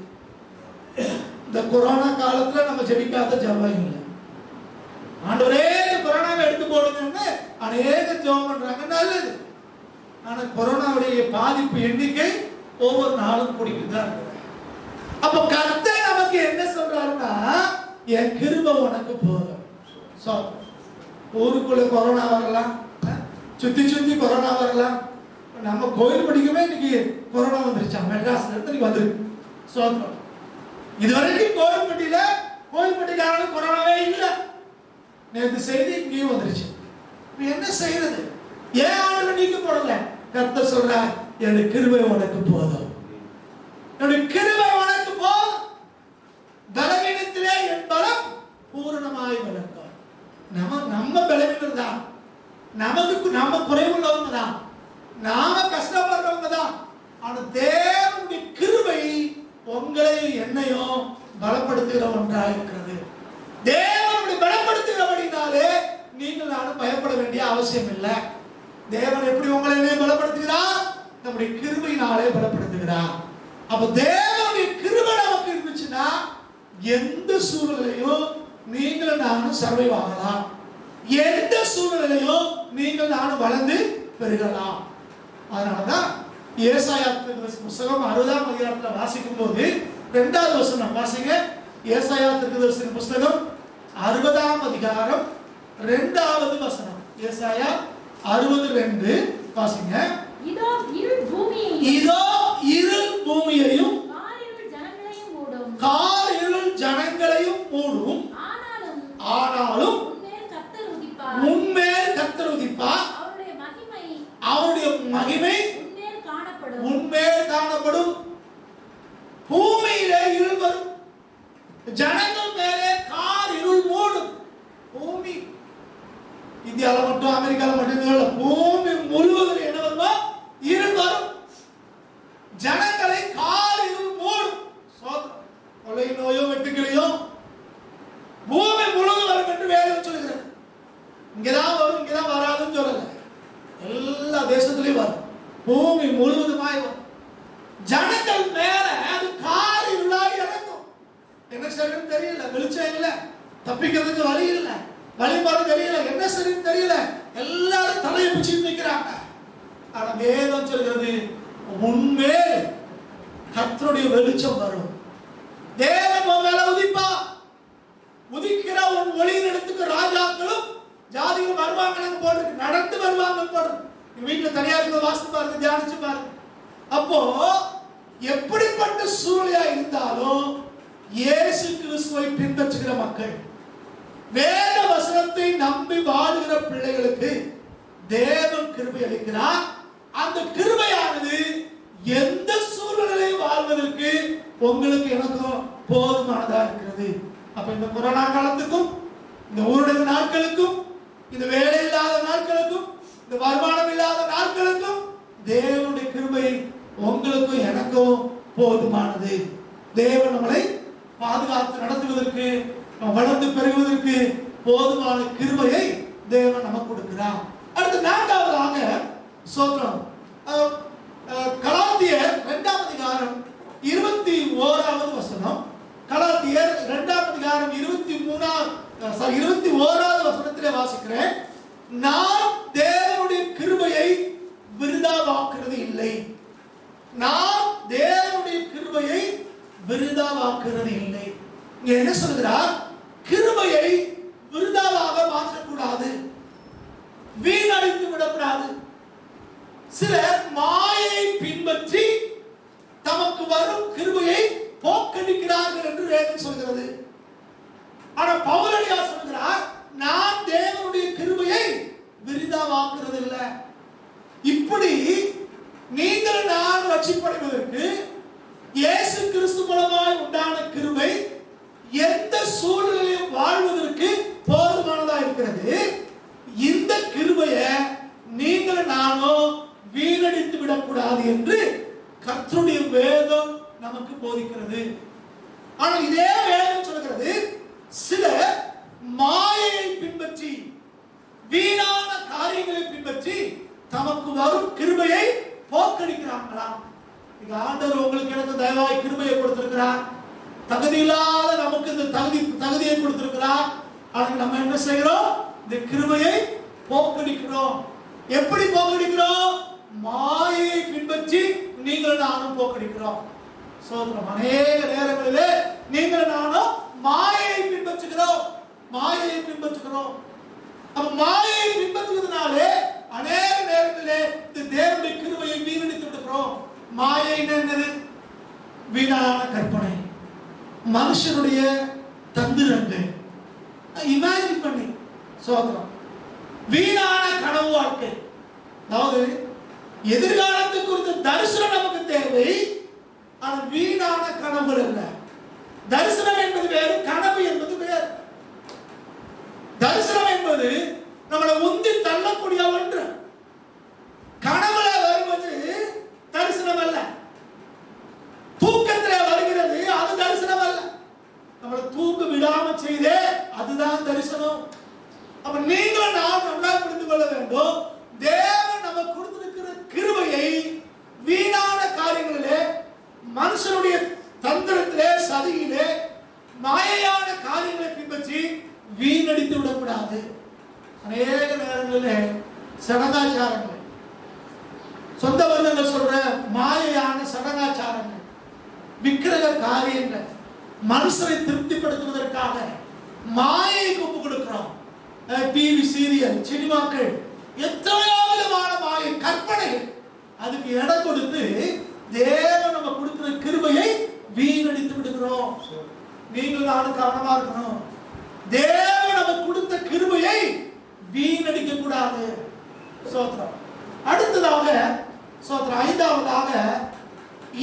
இந்த கொரோனா காலத்துல நம்ம ஜெபிக்காத ஜெபம் இல்லை. ஆண்டவரே கொரோனாவை எடுத்து போடுங்கன்னு அநேக ஜெபம் பண்றாங்க, நல்லது. ஆனா கொரோனாவுடைய பாதிப்பு எண்ணிக்கை ஒவ்வொரு நாளும் கூடிக்கிட்டுதான் இருக்கு. அப்ப கர்த்தர் நமக்கு என்ன சொல்றாருன்னா, என் கிருபை உனக்கு போதும். ஊருக்குள்ள கொரோனா வரலாம், சுத்தி கொரோனா வரலாம். நம்ம கோயில் படிக்கவே இன்னைக்கு கொரோனா வந்துருச்சா, மெட்ராஸ்ல இருந்து இன்னைக்கு வந்துருக்கு. சோத்திரம். இதுவரைக்கும் கோயில்பட்டிக்காரனுக்கு கொரோனாவே இல்லை. நேற்று செய்தி இங்கேயும் வந்துருச்சு. என்ன செய்யறது? ஏன் ஆளுநர் நீக்க போடல? கர்த்தர் சொல்றார், என்னுடைய கிருபை உனக்கு போதும், என்னுடைய கிருபை உனக்கு போதும், பலவீனத்திலே என் பலம் பூரணமாய் விளங்கும். நம்ம பலவீனம் தான், நம்ம குறைவுள்ளவங்க தான், நாம கஷ்டப்படுறவங்க தான். ஆனா தேவனுடைய கிருபை உங்களை என்னையும் பலப்படுத்துகிற ஒன்றாக இருக்கிறது. தேவனுடைய பலப்படுத்துகிறபடினாலே நீங்கள் நானும் பயப்பட வேண்டிய அவசியம் இல்லை. தேவன் எப்படி உங்களை பலப்படுத்துகிறார்? நம்முடைய கிருபையினாலே பலப்படுத்துகிறார். அப்ப தேவனுடைய கிருபை நமக்கு இருந்துச்சுன்னா எந்த சூழ்நிலையும் நீங்கள் நானும் சர்வைவ் ஆகலாம். எந்த சூழ்நிலையும் நீங்கள் நானும் வளர்ந்து பெருகலாம். அதனாலதான் ஏசாயா புத்தகம் 60ஆம் அதிகாரத்தில் வாசிக்கும் போது 2வது வசனம் வாசிங்க. ஏசாயா தீர்க்கதரிசியின் புத்தகம் 60ஆம் அதிகாரம் 2வது வசனம். ஏசாயா 60:2 வாசிங்க. இதோ இருள் பூமியையும் இதோ இருள் பூமியையும் காரிருள் ஜனங்களையும் மூடும். காரிருள் ஜனங்களையும் மூடும். ஆனாலும் உன்மேல் கர்த்தர் உதிப்பார். உன்மேல் கர்த்தர் உதிப்பார். அவருடைய மகிமை உன்மேல் காணப்படும். பூமியிலே இருள் வரும், ஜனங்கள் மேலே கார் இருள் மூடும். பூமி இந்தியாவில் மட்டும் அமெரிக்காவில் மட்டும் இல்லை, பூமி முழுவதும் என்ன வருமா? இருள் வரும். ஜனங்களை கார் இருள் மூடும். கொலை நோயோ வெட்டுக்கிளையோ பூமி முழுவதும் வரும் என்று வேதம் சொல்கிறது. இங்கதான் வரும், இங்கதான் வராதுன்னு சொல்லல, எல்லா தேசத்திலையும் வரும், பூமி முழுவதுமாய் வரும். ஜனங்கள் மேல அது கார் இருளாய் இறங்கும். என்ன சரின்னு தெரியல, வெளிச்சம் இல்லை, தப்பிக்கிறதுக்கு வழி இல்லை, வழிபாடு தெரியல, என்ன சரின்னு தெரியல, எல்லாரும் தலையை பிடிச்சிட்டு நிற்கிறாங்க. ஆனா வேதம் சொல்கிறது உன்மேல் கர்த்தருடைய வெளிச்சம் வரும். தேவன் உன் மேல உதிப்பா. உதிக்கிற உன் ஒளியின் இடத்துக்கு ராஜாக்களும் ஜாதிகள் வருவாங்க போட்டு நடந்து வருவாங்க போட்டு. வீட்டுல தனியா இருக்க வாசித்து பாருங்க, தியானிச்சு பாருங்க. அப்போ எப்படிப்பட்ட சூழ்நிலையா இருந்தாலும் இயேசு கிறிஸ்துவை பின்பற்றுகிற மக்கள், வேத வசனத்தை நம்பி வாழுகிற பிள்ளைகளுக்கு தேவன் கிருபை அளிக்கிறார். அந்த கிருபையானது எந்த சூழ்நிலையில் வாழ்வதற்கு உங்களுக்கு எனக்கும் போதுமானதா இருக்கிறது. அப்ப இந்த கொரோனா காலத்துக்கும், இந்த ஊரடங்கு நாட்களுக்கும், இந்த வேலை இல்லாத நாட்களுக்கும், இந்த வருமானம் இல்லாத நாட்களுக்கும் தேவனுடைய கிருபை உங்களுக்கும் எனக்கும் போதுமானது. தேவன் நம்மளை பாதுகாத்து நடத்துவதற்கு, வளர்ந்து பெருகுவதற்கு போதுமான கிருபையை தேவன் நமக்கு கொடுக்கிறார். அடுத்து நான்காவதாக சோத்திரம், கலாத்தியர் 2ஆம் அதிகாரம் 21வது வசனம். கலாத்தியர் 2ஆம் அதிகாரம் 21வது வசனத்திலே வாசிக்கிறேன். நாம் தேவனுடைய கிருபையை விருதாவாக்குறது இல்லை. நாம் தேவனுடைய கிருபையை விருதாவாக்குறது இல்லை. இங்க என்ன சொல்கிறார்? கிருபையை விருதாவாக மாற்றக்கூடாது, வீணடித்து விடக்கூடாது. சிலர் மாயை பின்பற்றி தமக்கு வரும் கிருபையை போக்கடிக்கிறார்கள் என்று வேதம் சொல்கிறது. ஆனா பவுலடியா சொல்கிறார், நான் தேவனுடைய கிருபையை விருதாவாக்குறது இல்லை. இப்படி நீங்கள் நான் ரட்சிக்கப்படுவதற்கு இயேசு கிறிஸ்து மூலமாய் உண்டான கிருபை எந்த சூழ்நிலையிலும் வாழ்வதற்கு போதுமானதா இருக்கிறது. இந்த கிருபையை நீங்கள் நானும் வீணடித்து விடக்கூடாது என்று கர்த்தருடைய வேதம் நமக்கு போதிக்கிறது. ஆனால் இதே வேதம் சொல்கிறது, சில மாயையை பின்பற்றி, வீணான காரியங்களை பின்பற்றி தமக்கு வரும் கிருபையை போக்கடிக்கிறாங்களாம். ஆண்டவர் உங்களுக்கு எனக்கு தயவாய் கிருபையை கொடுத்திருக்கிறார். தகுதி இல்லாத நமக்கு இந்த தகுதியை கொடுத்திருக்கிறார். ஆனால் நம்ம என்ன செய்கிறோம்? இந்த கிருபையை போக்கடிக்கிறோம். எப்படி போக்கடிக்கிறோம்? மாயை பின்பற்றி நீங்கள் நானும் போக்கடிக்கிறோம். சோதரம் அநேக நேரங்களிலே நீங்கள் நானும் மாயை பின்பற்றுகிறோம். அப்ப மாயை பின்பற்றுவதனாலே அநேக நேரங்களிலே இந்த தேவனுடைய கிருபையை வீணடித்து விடுகிறோம். மாயை என்னது? வீணான கற்பனை, மனுஷனுடைய தந்திரங்கள், இமேஜின் பண்ணி சோதரம், வீணான கனவு வாழ்க்கை. அதாவது எதிர்காலத்தை குறித்த தரிசனம் நமக்கு தேவை, ஆனால் வீணான கனவுகள் அல்ல. தரிசனம் என்பது வேறு, கனவு என்பது வேறு. தரிசனம் என்பது நம்மளை உந்தி தள்ளக்கூடிய ஒன்று. கனவுல வருவது தரிசனம் அல்ல. தூக்கத்தில் வருகிறது, அது தரிசனம் அல்ல. நம்மளை தூக்க விடாம செய்தே அதுதான் தரிசனம். அப்ப நீங்களும் நாம் நல்லா புரிந்து கொள்ள வேண்டும். தேவன் நமக்கு கொடுத்திருக்கிற கிருபையை வீணான காரியங்களிலே, மனுஷனுடைய தந்திரத்திலே, சதியிலே, மாயையான காரியங்களை பின்பற்றி வீணடித்து விடக்கூடாது. அநேக நேரங்களிலே சடங்காச்சாரங்கள், சொந்த பந்தங்கள் சொல்ற மாயையான சடங்காச்சாரங்கள், விக்கிரக காரியங்கள், மனுஷரை திருப்திப்படுத்துவதற்காக மாயை ஒப்பு கொடுக்கிறோம். டிவி சீரியல், சினிமாக்கள், எத்தனையோ விதமான மாயை கற்பனைகள். அதுக்கு இடம் கொடுத்து தேவன் நம்ம கொடுக்கிற கிருபையை வீணடித்து விடுகிறோம். நீங்கள் நானும் கவனமா இருக்கணும். தேவன் நமக்கு கொடுத்த கிருபையை வீணடிக்க கூடாது. சோத்திரம். அடுத்ததாக சோத்திரம், ஐந்தாவதாக,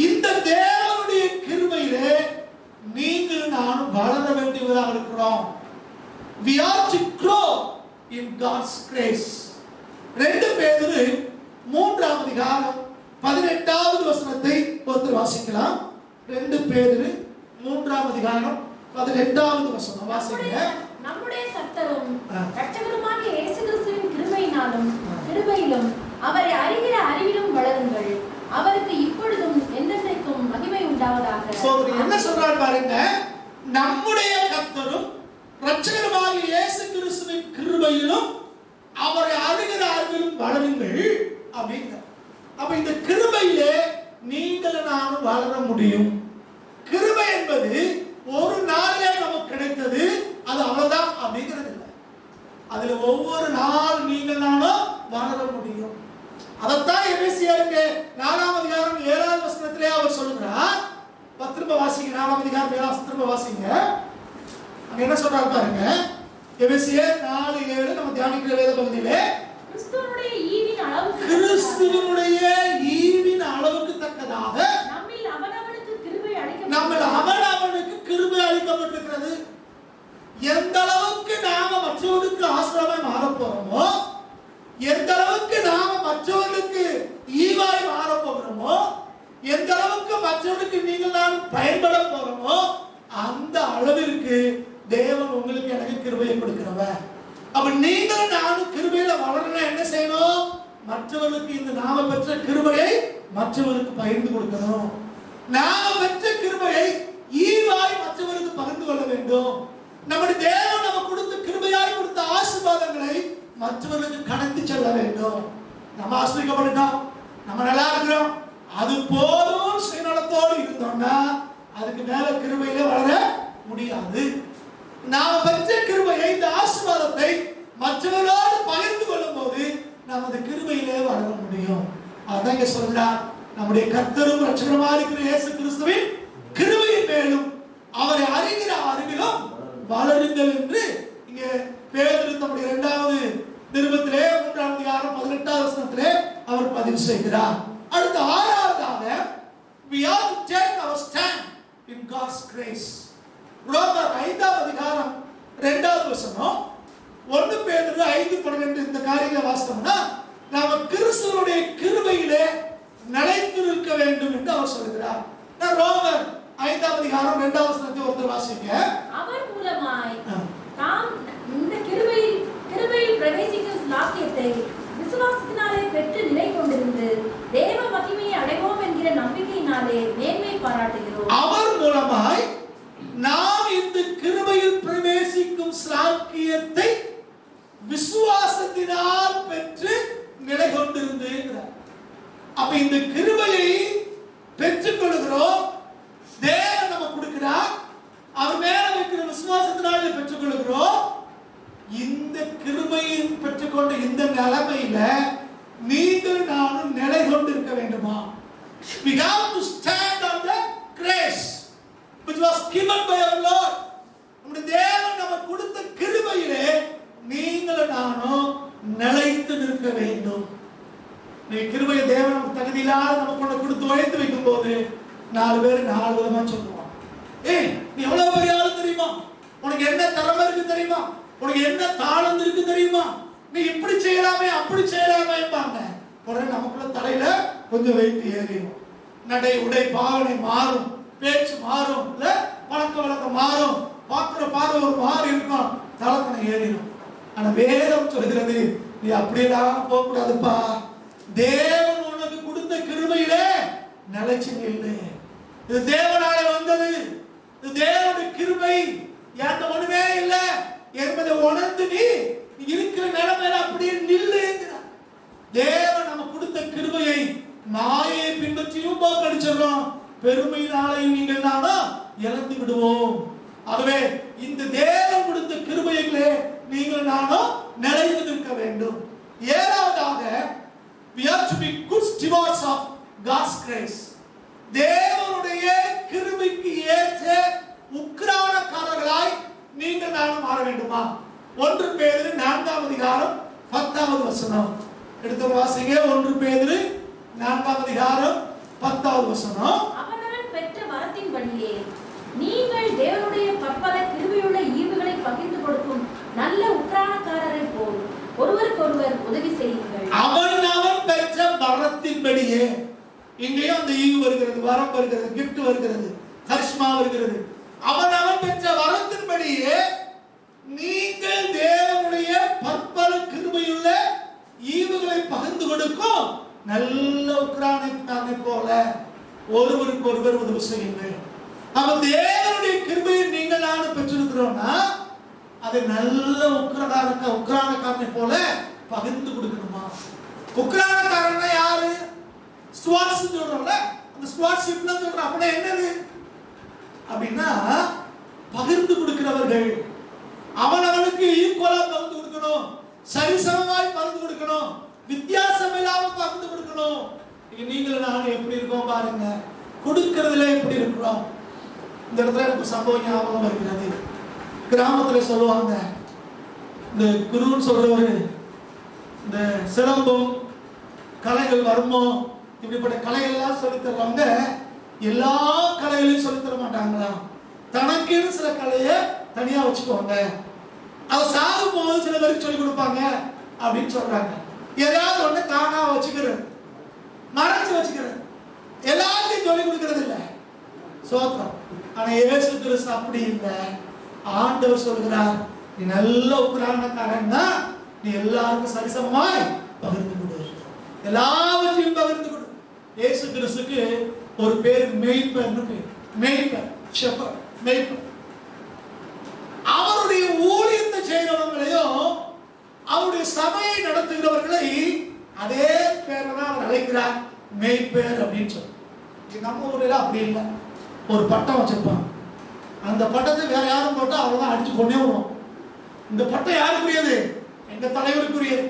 இந்த தேவனுடைய கிருபையிலே நீங்கள் நானும் வளர வேண்டியவராக இருக்கிறோம். We are to grow in God's grace. 2 பேதுரு 3ஆம் அதிகாரம் 18வது வசனத்தை ஒருத்தர் வாசிக்கலாம். 2 பேதுரு 3ஆம் அதிகாரம் 18வது வசனம் வாசிங்க. நம்முடைய கர்த்தரும் இரட்சகருமாகிய இயேசு கிறிஸ்துவின் கிருபையிலும் அவரை அறிகிற அறிவிலும் வளருங்கள். அவருக்கு இப்பொழுதும் என்றென்றைக்கும் மகிமை உண்டாவதாக. சோதரி என்ன சொல்றாரு பாருங்க. நம்முடைய கர்த்தரும் இரட்சகருமாகிய இயேசு கிறிஸ்துவின் கிருபையிலும் அவரை அறிகிற அறிவிலும் வளருங்கள் அப்படிங்க. அப்ப இந்த கிருபையிலே நீங்கள் நானும் வளர முடியும். கிருபை என்பது ஒரு நாளிலே நமக்கு கிடைத்தது, அது அவ்வளவுதான் அப்படிங்கிறது இல்லை. அதுல ஒவ்வொரு நாள் நீங்கள் நானும் வளர முடியும். அதைத்தான் எபேசியர் 4ஆம் அதிகாரம் 7வது வசனத்திலே அவர் சொல்கிறார். திரும்ப வாசிங்க. 4ஆம் அதிகாரம் 7ஆம் வசனம் திரும்ப வாசிங்க. அங்க என்ன சொல்றாரு பாருங்க. எபேசியர் 4:7 நம்ம தியானிக்கிற வேத பகுதியிலே கிறிஸ்துவினுடைய ஈவின் அளவுக்கு தக்கதாக நம்மில் அவனவனுக்கு கிருபை அளிக்கப்பட்டிருக்கிறது. எந்த அளவுக்கு நாம மற்றவர்களுக்கு ஆசீர்வாதமாய் மாற போறோமோ, எந்த அளவுக்கு நாம மற்றவர்களுக்கு ஈவாய் மாற போகிறோமோ, எந்த அளவுக்கு மற்றவர்களுக்கு நீங்கள் நான் பயன்பட போறோமோ, அந்த அளவிற்கு தேவன் உங்களுக்கு எனக்கு கிருபையை கொடுக்கிறவர். அப்ப நீங்கள் நானும் கிருபையில வளரணும். என்ன செய்யணும்? மற்றவர்களுக்கு இந்த நாம பெற்ற கிருபையை மற்றவர்களுக்கு பகிர்ந்து கொடுக்கணும். நாம பெற்ற கிருபையை ஈவாய் மற்றவர்களுக்கு பகிர்ந்து கொள்ள வேண்டும். நம்முடைய தேவன் நமக்கு கொடுத்த கிருபையாய் கொடுத்த ஆசீர்வாதங்களை மற்றவர்களுக்கு கடத்தி செல்ல வேண்டும். நம்ம ஆசீர்வதிக்கப்பட்டோம், நம்ம நல்லா இருக்கிறோம், அது போதும் சுயநலத்தோடு இருந்தோம்னா அதுக்கு மேல கிருபையிலே வளர முடியாது. நாம் பெற்ற கிருபையை, இந்த ஆசீர்வாதத்தை மற்றவர்களோடு பகிர்ந்து கொள்ளும் போது நாம் அந்த கிருபையிலே வளர முடியும். அதான் இங்க சொல்றார், நம்முடைய கர்த்தரும் இரட்சகருமாய் இருக்கிற இயேசு கிறிஸ்துவின் கிருபையின் மேலும் அவரை அறிகிற அறிவிலும் வளருங்கள் என்று இங்கே பேதுரு தம்முடைய 2வது நிருபத்திலே 3ஆம் அதிகாரம் 18வது வசனத்திலே அவர் பதிவு செய்கிறார். அடுத்த 6வதாக, we have to take our stand in God's grace. ரோமர் 5ஆம் அதிகாரம் 2வது வசனம், 1 பேதுரு 5:12 இந்த காரியங்களை வாசித்தோம்னா நாம கிறிஸ்துவினுடைய கிருபையிலே நிலைத்து நிற்க வேண்டும் என்று அவர் சொல்கிறார். ரோமர் 5ஆம் அதிகாரம் 2வது வசனத்தை ஒருத்தர் வாசிங்க. அவர் மூலமாய் தாம் இந்த கிருபையில் பிரவேசிக்கும் ஸ்லாக்கியத்தை விசுவாசத்தினாலே பெற்று நிலை கொண்டிருந்து தேவ மகிமையை அடைவோம் என்கிற நம்பிக்கையினாலே மேன்மை பாராட்டுகிறோம். அவர் மூலமாய் நாம் இந்த கிருபையில் பிரவேசிக்கும் ஸ்லாக்கியத்தை விசுவாசத்தினால் பெற்று நிலை கொண்டிருந்தார். அப்ப இந்த கிருபையை பெற்றுக் கொள்கிறோம். தேவன் நமக்கு கொடுக்கிறார். அவர் மேல வைக்கிற விசுவாசத்தினால பெற்றுக் கொள்கிறோம். இந்த கிருபையை பெற்றுக்கொண்ட இந்த நிலைமையில நீங்கள் நானும் நிலை கொண்டிருக்க வேண்டுமா? We have to stand on the grace which was given by our Lord. நம்முடைய தேவன் நமக்கு கொடுத்த கிருபையிலே நீங்கள் நானும் நிலைத்து நிற்க வேண்டும். நீ கிருபையை தேவன் நமக்கு தகுதியில்லாத நமக்கு கொண்டு கொடுத்து வைத்து வைக்கும் போது 4 பேர் 4 விதமா சொல்லுவான். ஏய், நீ எவ்வளவு பெரிய ஆளு தெரியுமா? உனக்கு என்ன திறமை இருக்கு தெரியுமா? உனக்கு என்ன தாளந்து இருக்கு தெரியுமா? நீ இப்படி செய்யலாமே அப்படி செய்யலாமேப்பாங்க. உடனே நமக்குள்ள தலையில கொஞ்சம் வெயிட் ஏறிடும். நடை உடை பாவனை மாறும், பேச்சு மாறும், இல்ல பழக்க வழக்கம் மாறும், பார்க்கிற பார்வை ஒரு மாறி இருக்கும், தலக்கணம் ஏறிடும். ஆனா வேதம் சொல்கிறது, நீ அப்படியெல்லாம் போக கூடாதுப்பா. தேவன் உனக்கு கொடுத்த கிருபையிலே நிலைச்சு நில்லு. இது தேவனாலே வந்தது, இது தேவனுடைய கிருபை, எந்த ஒண்ணுமே இல்ல என்பதை உணர்ந்து நீ இருக்கிற நிலைமையில அப்படியே நில்லுங்கிறார். தேவன் நம்ம கொடுத்த கிருபையை மாயை பின்பற்றியும் போக்கடிச்சிடறோம், பெருமையினாலையும் நீங்கள் நானும் இழந்து விடுவோம். ஆகவே இந்த தேவன் கொடுத்த கிருபையிலே நீங்கள் நானும் நிலைத்து நிற்க வேண்டும். 7வதாக, we have to be good stewards of God's grace. தேவனுடைய கிருபைக்கு ஏற்ற உக்கிரானக்காரர்களாய் நீங்கள் நானும் மாற வேண்டுமா? 1 பேதுரு 4ஆம் அதிகாரம் 10வது வசனம் எடுத்து வாசிங்க. 1 பேதுரு 4ஆம் அதிகாரம் 10வது வசனம். அவனவன் பெற்ற வரத்தின்படியே நீங்கள் தேவனுடைய பற்பல கிருபையுள்ள ஈவுகளை பகிர்ந்து கொடுக்கும் நல்ல உக்கிரானக்காரரை போல் ஒருவருக்கொருவர் உதவி செய்யுங்கள். அவன் பெற்ற வரத்தின்படியே, இங்கேயும் அந்த ஈவு வருகிறது, வரம் வருகிறது, கிஃப்ட் வருகிறது, கரிஷ்மா வருகிறது. அவன் பெற்ற வரத்தின்படியே நீங்கள் தேவனுடைய பற்பல கிருபையுள்ள ஈவுகளை பகிர்ந்து கொடுக்கும் நல்ல உக்கிரானக்காரனை போல ஒருவருக்கு ஒருவர் உதவி செய்யுங்கள். அப்ப தேவனுடைய கிருபையை நீங்கள் நானும் பெற்றிருக்கிறோம்னா அதை நல்ல உக்கிரானக்காரனை போல பகிர்ந்து கொடுக்கணுமா? உக்கிரானக்காரன்னா யாரு? ஸ்டுவார்ட்ஸ் சொல்றோம்ல, அந்த ஸ்டுவார்ட்ஷிப்ல சொல்றோம். அப்படின்னா என்னது அப்படின்னா பகிர்ந்து கொடுக்கிறவர்கள். அவனுக்கு ஈக்குவலா பகிர்ந்து கொடுக்கணும், சரிசமமாய் பகிர்ந்து கொடுக்கணும், வித்தியாசம் இல்லாம பகிர்ந்து கொடுக்கணும். நீங்களும் நானும் எப்படி இருக்கோம் பாருங்க, கொடுக்கிறதுல எப்படி இருக்கிறோம். இந்த இடத்துல எனக்கு சம்பவம் ஞாபகம் வருகிறது. கிராமத்துல சொல்லுவாங்க, இந்த குருன்னு சொல்றவரு இந்த சிலம்பம் கலைகள், வர்மம், இப்படிப்பட்ட கலைகள்லாம் சொல்லி தருவாங்க. எல்லா கலைகளையும் சொல்லி தர மாட்டாங்களா, தனக்குன்னு சில கலையை தனியா வச்சுக்குவாங்க. அவ சாகும் போது சில பேருக்கு சொல்லி கொடுப்பாங்க அப்படின்னு சொல்றாங்க. ஏதாவது ஒண்ணு தானா வச்சுக்கிறது, மறைச்சு வச்சுக்கிறது, எல்லாத்தையும் சொல்லி கொடுக்கறது இல்லை. சோத்திரம். ஆனா இயேசு கிறிஸ்து அப்படி இல்லை. ஆண்டவர் சொல்கிறார், நீ நல்ல உக்கிரானக்காரன்னா நீ எல்லாருக்கும் சரிசமமாய் பகிர்ந்து கொடு, எல்லாவற்றையும் பகிர்ந்து கொடு. இயேசு கிறிஸ்துக்கு ஒரு பேர் மேய்ப்பர்னு பேர். மேய்ப்பர், ஷெப்பர்ட், மேய்ப்பர். அவருடைய ஊழியத்தை செய்கிறவங்களையும் அவருடைய சபையை நடத்துகிறவர்களை அதே பேரை தான் அவர் அழைக்கிறார், மேய்ப்பர் அப்படின்னு சொல்லி. நம்ம ஊரில் அப்படி இல்லை. ஒரு பட்டம் வச்சிருப்பான், அந்த பட்டத்தை வேற யாரும் போட்டா அவ்வளவுதான் அடிச்சு கொண்டே விடுவோம். இந்த பட்டம் யாருக்குரியது? எங்க தலைவருக்குரியது.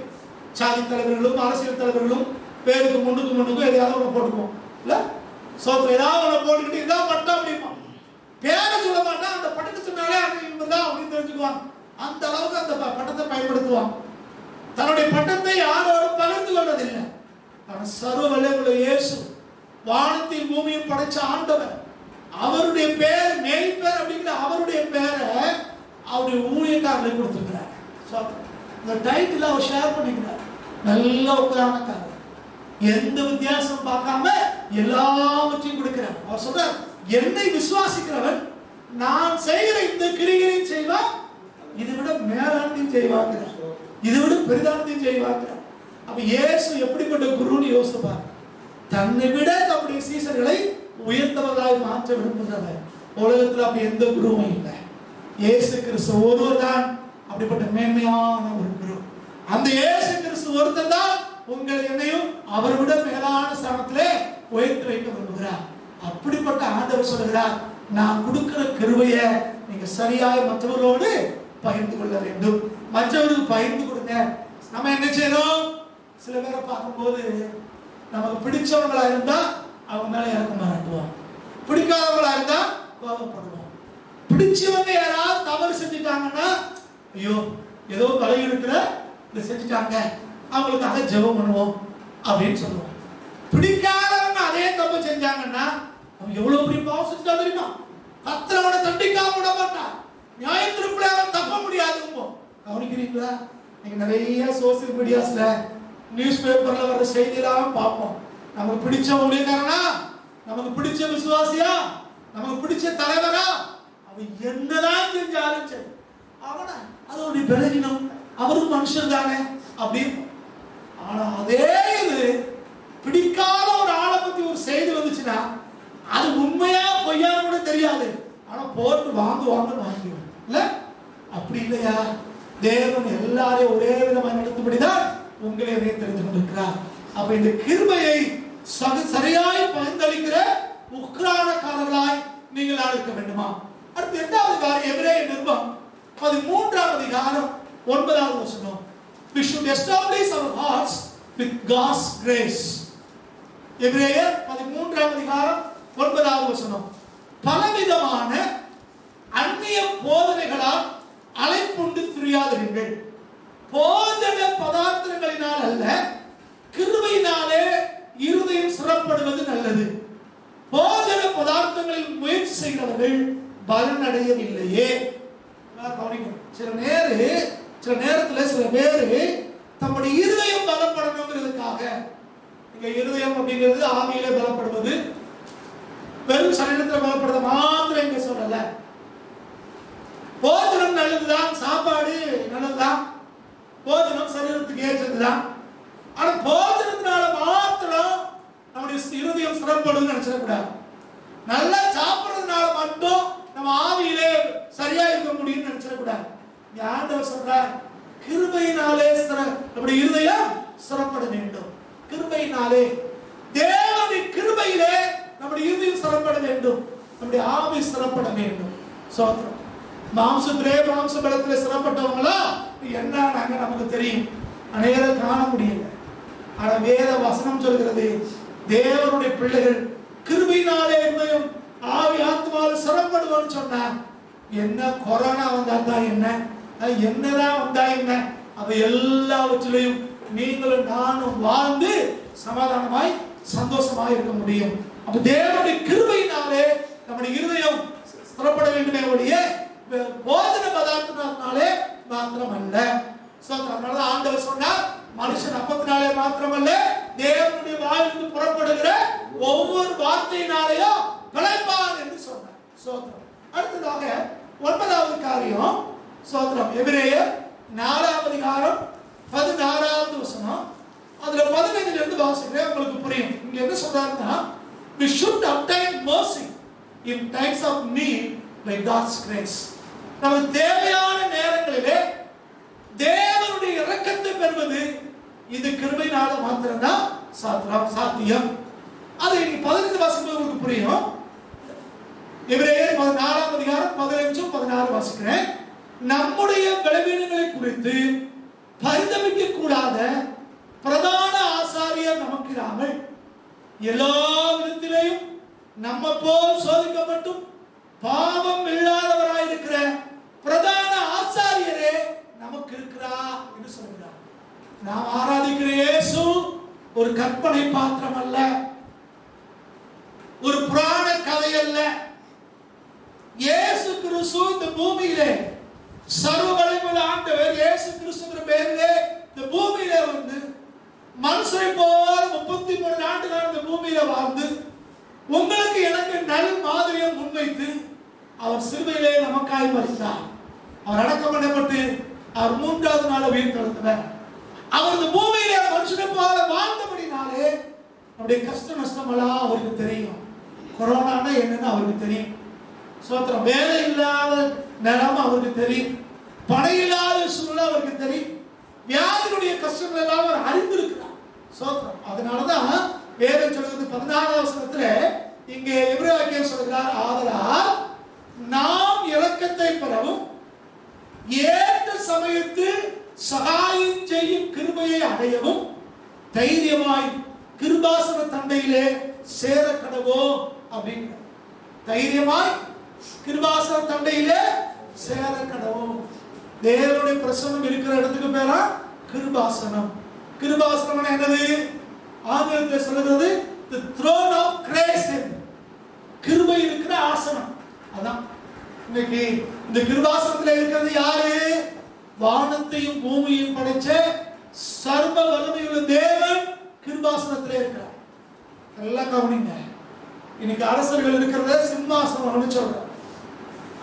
சாதி தலைவர்களும் அரசியல் தலைவர்களும் பேருக்கு முன்னுக்கும் எதையாவது ஒன்று போட்டுக்குவோம் இல்ல, சோத்திரம் ஏதாவது ஒன்று போட்டுக்கிட்டு இதான் பட்டம் அப்படிமா. பேரை சொல்ல மாட்டான், அந்த பட்டத்தை சொன்னாலே அது இவர்தான் அப்படின்னு தெரிஞ்சுக்குவாங்க. அந்த அளவுக்கு அந்த பட்டத்தை பயன்படுத்துவாங்க. தன்னுடைய பட்டத்தை யாரோடும் பகிர்ந்து கொள்வதில்லை. ஆனால் சர்வ வல்லமையுள்ள இயேசு, வானத்தையும் பூமியும் படைச்ச ஆண்டவர், அவருடைய பேர் மேய்ப்பர் அப்படிங்கிற அவருடைய பேரை அவருடைய ஊழியக்காரர்களை கொடுத்திருக்கிறார். இந்த டைட்டில் அவர் ஷேர் பண்ணிக்கிறார், நல்ல உக்கிரானக்காரர். எந்த வித்தியாசம் பார்க்காம எல்லாவற்றையும் கொடுக்கிறார். அவர் சொல்றார், என்னை விசுவாசிக்கிறவன் நான் செய்கிற இந்த கிரிகளையும் செய்வான், இதை விட மேலானதையும் செய்வாங்க, இதை விட பெரிதானதையும் செய்வாங்க. அப்ப இயேசு எப்படிப்பட்ட குருன்னு யோசிப்பார். தன்னை விட தம்முடைய சீசர்களை உயர்ந்தவர்களாய் மாற்ற விரும்புகிறவர். உலகத்தில் அப்படி எந்த குருவும் இல்லை. இயேசு கிறிஸ்து ஒருவர் தான் அப்படிப்பட்ட மேன்மையான ஒரு குரு. அந்த இயேசு கிறிஸ்து ஒருத்தர் தான் உங்களை என்னையும் அவரை விட மேலான ஸ்தானத்திலே உயர்த்தி வைக்க விரும்புகிறார். அப்படிப்பட்ட ஆண்டவர் சொல்கிறார், நான் கொடுக்கிற கிருபையை நீங்க சரியாய் மற்றவர்களோடு பகிர்ந்து கொள்ள வேண்டும். மற்றவர்களுக்கு பகிர்ந்து கொடுங்க. நம்ம என்ன செய்யணும்? சில பேரை பார்க்கும்போது நமக்கு பிடிச்சவங்களா இருந்தா அவங்க மேல இறக்கம் மாட்டுவோம், பிடிக்காதவங்களா இருந்தா கோபப்படுவோம். பிடிச்சவங்க யாராவது தவறு செஞ்சுட்டாங்கன்னா, ஐயோ ஏதோ தலையெடுக்கிற இதை செஞ்சுட்டாங்க, அவங்களுக்காக ஜெபம் பண்ணுவோம் அப்படின்னு சொல்லுவோம். பிடிக்காதவங்க அதே தப்பு செஞ்சாங்கன்னா அவன் எவ்வளவு பெரிய பாவம் செஞ்சா தெரியுமா? கத்திரவனை தண்டிக்காம விட மாட்டான், நியாயத்திற்குள்ளே அவன் தப்ப முடியாது. கவனிக்கிறீங்களா? நீங்க நிறைய சோசியல் மீடியாஸ்ல நியூஸ் பேப்பர்ல வர செய்தியெல்லாம் பார்ப்போம். நமக்கு பிடிச்ச ஊழியக்காரனா, நமக்கு பிடிச்ச விசுவாசியா, நமக்கு பிடிச்ச தலைவரா, அவன் என்னதான் செஞ்சாலும் சரி அவனை அதோடைய பலகீனம், அவரும் மனுஷன் தானே அப்படின்னு. ஆனா அதே இது பிடிக்காத ஒரு ஆளை பத்தி ஒரு செய்தி வந்துச்சுன்னா அது உண்மையா பொய்யான்னு கூட தெரியாது, ஆனா போட்டு வாங்குவோம் இல்ல? அப்படி இல்லையா? தேவன் எல்லாரையும் ஒரே விதமாக நடத்தும்படிதான் உங்களை தெரிந்து கொண்டிருக்கிறார். அப்ப இந்த கிருபையை சரியாய் பகிர்ந்தளிக்கிற உக்கிரானக்காரர்களாய் நீங்கள் இருக்க வேண்டுமா? அடுத்து 8வது காரியம், எபிரேய நிருபம் 13ஆம் அதிகாரம் 9வது வசனம். We should establish our hearts with God's grace. எபிரேயர் 13ஆம் அதிகாரம் 9வது வசனம். பலவிதமான அந்நிய போதனைகளால் அலைப்புண்டு திரியாதிருங்கள். போஜன பதார்த்தங்களினால் அல்ல, கிருபையினாலே இருதயம் சிறப்படுவது நல்லது. போஜன பதார்த்தங்களில் முயற்சி செய்கிறவர்கள் பலனடையவில்லையே. சில நேரத்துல சில பேரு தம்முடைய இருதயம் பலப்படணுங்கிறதுக்காக, இங்க இருதயம் அப்படிங்கிறது ஆவியில பலப்படுவது, வெறும் சரீரத்தில் பலப்படுறது மாத்திரம் இங்க சொல்லல. போஜனம் நல்லதுதான், சாப்பாடு நல்லதுதான், போஜனம் சரீரத்துக்கு ஏற்றதுதான். ஆனா போஜனத்தினால மாத்திரம் நம்முடைய இருதயம் சிறப்படுன்னு நினைச்சிடக்கூடாது. நல்லா சாப்பிடுறதுனால மட்டும் நம்ம ஆவியிலே சரியா இருக்க முடியும்னு நினைச்சிடக்கூடாது. ஆண்டவர் சொல்றார், கிருபையினாலே நம்முடைய இருதயம் சிறப்பட வேண்டும். கிருபையினாலே, தேவனுடைய கிருபையிலே நம்முடைய இருதயம் சிறப்பட வேண்டும், நம்முடைய ஆவி சிறப்பட வேண்டும். சோத்திரம். மாம்சத்திலே மாம்ச பலத்திலே சிறப்பட்டவங்களா என்ன நமக்கு தெரியும், அநேகரை காண முடியல. ஆனா வேத வசனம் சொல்கிறது, தேவனுடைய பிள்ளைகள் கிருபையினாலே இருதயம் ஆவி ஆத்மாவில் சிறப்படுவோம்னு சொன்னார். என்ன கொரோனா வந்தா என்ன, என்னதான் வந்தா என்ன, அவை எல்லாவற்றிலையும் நீங்களும் நானும் வாழ்ந்து சமாதானமாய் சந்தோஷமாய் இருக்க முடியும். அப்ப தேவனுடைய கிருபையினாலே நம்முடைய இருதயம் சிறப்பட வேண்டுமே ஒழிய போஜன பதார்த்தத்தினாலே மாத்திரம் அல்ல. அதனால ஆண்டவர் சொன்னார், மனுஷன் அப்பத்தினாலே மாத்திரமல்ல, தேவனுடைய வாயிலிருந்து புறப்படுகிற ஒவ்வொரு வார்த்தையினாலேயும் பிழைப்பான் என்று சொன்னார். சோத்திரம். அடுத்ததாக 9வது காரியம், சோத்திரம். எபிரேயர் 4ஆம் அதிகாரம் 16வது வசனம். அதுல 15ல இருந்து வாசிக்கிறேன், உங்களுக்கு புரியும். இங்க என்ன சொல்றாருன்னா, we should obtain mercy in times of need by God's grace. நமக்கு தேவையான நேரங்களிலே தேவனுடைய இரக்கத்தை பெறுவது இது கிருபையினால மாத்திரம்தான் சாத்தியம். அது 15 வாசிக்கும் உங்களுக்கு புரியும். எபிரேயர் 4ஆம் அதிகாரம் 15-16 வாசிக்கிறேன். நம்முடைய பலவீனங்களை குறித்து பரிதபிக்க கூடாத பிரதான ஆசாரியர் நமக்கு இராமல் எல்லா விதத்திலேயும் நம்ம போல் சோதிக்கப்பட்டும் பாவம் இல்லாதவராயிருக்கிற பிரதான ஆசாரியரே நமக்கு இருக்கிறார் என்று சொல்கிறார். நாம் ஆராதிக்கிற இயேசு ஒரு கற்பனை பாத்திரம் அல்ல, ஒரு புராண கதை அல்ல. இயேசு கிறிஸ்து இந்த பூமியிலே சர்வ வல்லமையுள்ள ஆண்டவர் இயேசு கிறிஸ்துவின் பேரிலே இந்த பூமியிலே வந்து மனுஷரை போல 33 ஆண்டுகள் இந்த பூமியில வாழ்ந்து உங்களுக்கு எனக்கு நல் மாதிரியை முன்வைத்து அவர் சிலுவையிலே நமக்காய் மரித்தார். அவர் அடக்கம் பண்ணப்பட்டு அவர் 3வது நாள் உயிர் தெழுந்தார். அவர் இந்த பூமியிலே மனுஷனை போல வாழ்ந்தபடினாலே நம்முடைய கஷ்ட நஷ்டம் எல்லாம் அவருக்கு தெரியும். கொரோனானா என்னன்னு அவருக்கு தெரியும். சோத்திரம். வேலை இல்லாத நிலைமை அவருக்கு தெரியும், பணம் இல்லாத சூழ்நிலை அவருக்கு தெரியும், வியாதியுடைய கஷ்டங்கள் எல்லாம் அவர் அறிந்திருக்கிறார். சோத்திரம். அதனாலதான் வேதம் சொல்றது 16வது வசனத்துல இங்கே எபிரேயர் சொல்கிறார், ஆதலால் நாம் இரக்கத்தை பெறவும் ஏற்ற சமயத்தில் சகாயம் செய்யும் கிருபையை அடையவும் தைரியமாய் கிருபாசன தண்டையிலே சேர கடவோம் அப்படிங்கிற. தைரியமாய் கிருபாசன தண்டையிலே சேர கடவோம். தேவனுடைய பிரசன்னம் இருக்கிற இடத்துக்கு பேரா கிருபாசனம். கிருபாசனம் என்னது? ஆங்கிலத்தில் சொல்றது the throne of grace. கிருபை இருக்கிற ஆசனம். அதான் இன்னைக்கு இந்த கிருபாசனத்தில் இருக்கிறது யாரு? வானத்தையும் பூமியையும் படைச்ச சர்வ வல்லமையுள்ள தேவன் கிருபாசனத்தில் இருக்கிறார். எல்லாம் கவனிங்க. இன்னைக்கு அரசர்கள் இருக்கிறத சிம்மாசனம் சொல்றாங்க.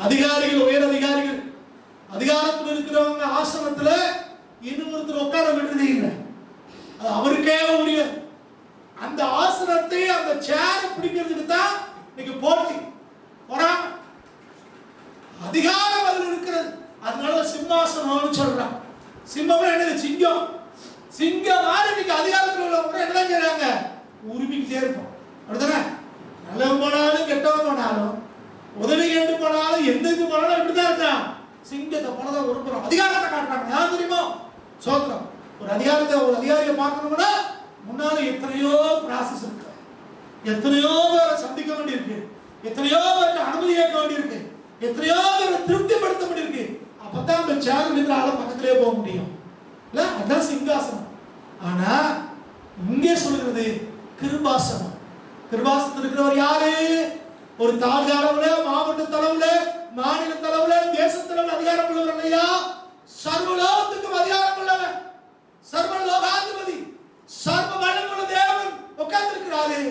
அதிகாரிகள், உயர் அதிகாரிகள், அதிகாரத்தில் இருக்கிறவங்க ஆசனத்துல இன்னொருத்தர் உட்கார விடுறதே இல்லை. அது அவருக்கே உரிய அந்த ஆசனத்தை, அந்த சேரை பிடிக்கிறதுக்கு தான் இன்னைக்கு போட்டி, பொறாம, அதிகாரம் அதில் இருக்கிறது. அதனால சிம்மாசனம் சொல்றாங்க. சிம்மம் என்னது? சிங்கம். சிங்கம் இன்னைக்கு அதிகாரத்தில் உள்ளவங்க என்ன செய்யறாங்க? உரிமைக்கிட்டே இருப்போம். அப்படிதானே? நல்லவன் போனாலும் கெட்டவன் போனாலும் உதவி கேட்டு போனாலும் எந்த இது போனாலும் இப்படிதான் இருக்கான். சிங்கத்தை போனதான் உருப்புறோம். அதிகாரத்தை காட்டுறாங்க. யார் தெரியுமோ? சோத்திரம். ஒரு அதிகாரியை பார்க்கணும்னா முன்னால எத்தனையோ ப்ராசஸ் இருக்கு. எத்தனையோ பேரை சந்திக்க வேண்டியிருக்கு, எத்தனையோ பேருக்கு அனுமதி கேட்க வேண்டியிருக்கு, எத்தனையோ பேரை திருப்திப்படுத்த வேண்டியிருக்கு. அப்பதான் அந்த சேர் நின்றால பக்கத்திலே போக முடியும் இல்ல? அதான் சிங்காசனம். ஆனா இங்கே சொல்கிறது கிருபாசனம். கிருபாசனத்தில் இருக்கிறவர் யாரு? ஒரு தாழ்க அளவுல, மாவட்ட தளவுல, மாநில தளவுல, தேச தளவுல அதிகாரம் உள்ளவர் இல்லையா? சர்வலோகத்துக்கும் அதிகாரம் உள்ளவர், சர்வலோகாதிபதி, சர்வ வல்லமையுள்ள தேவன் உட்கார்ந்திருக்கிறாரு.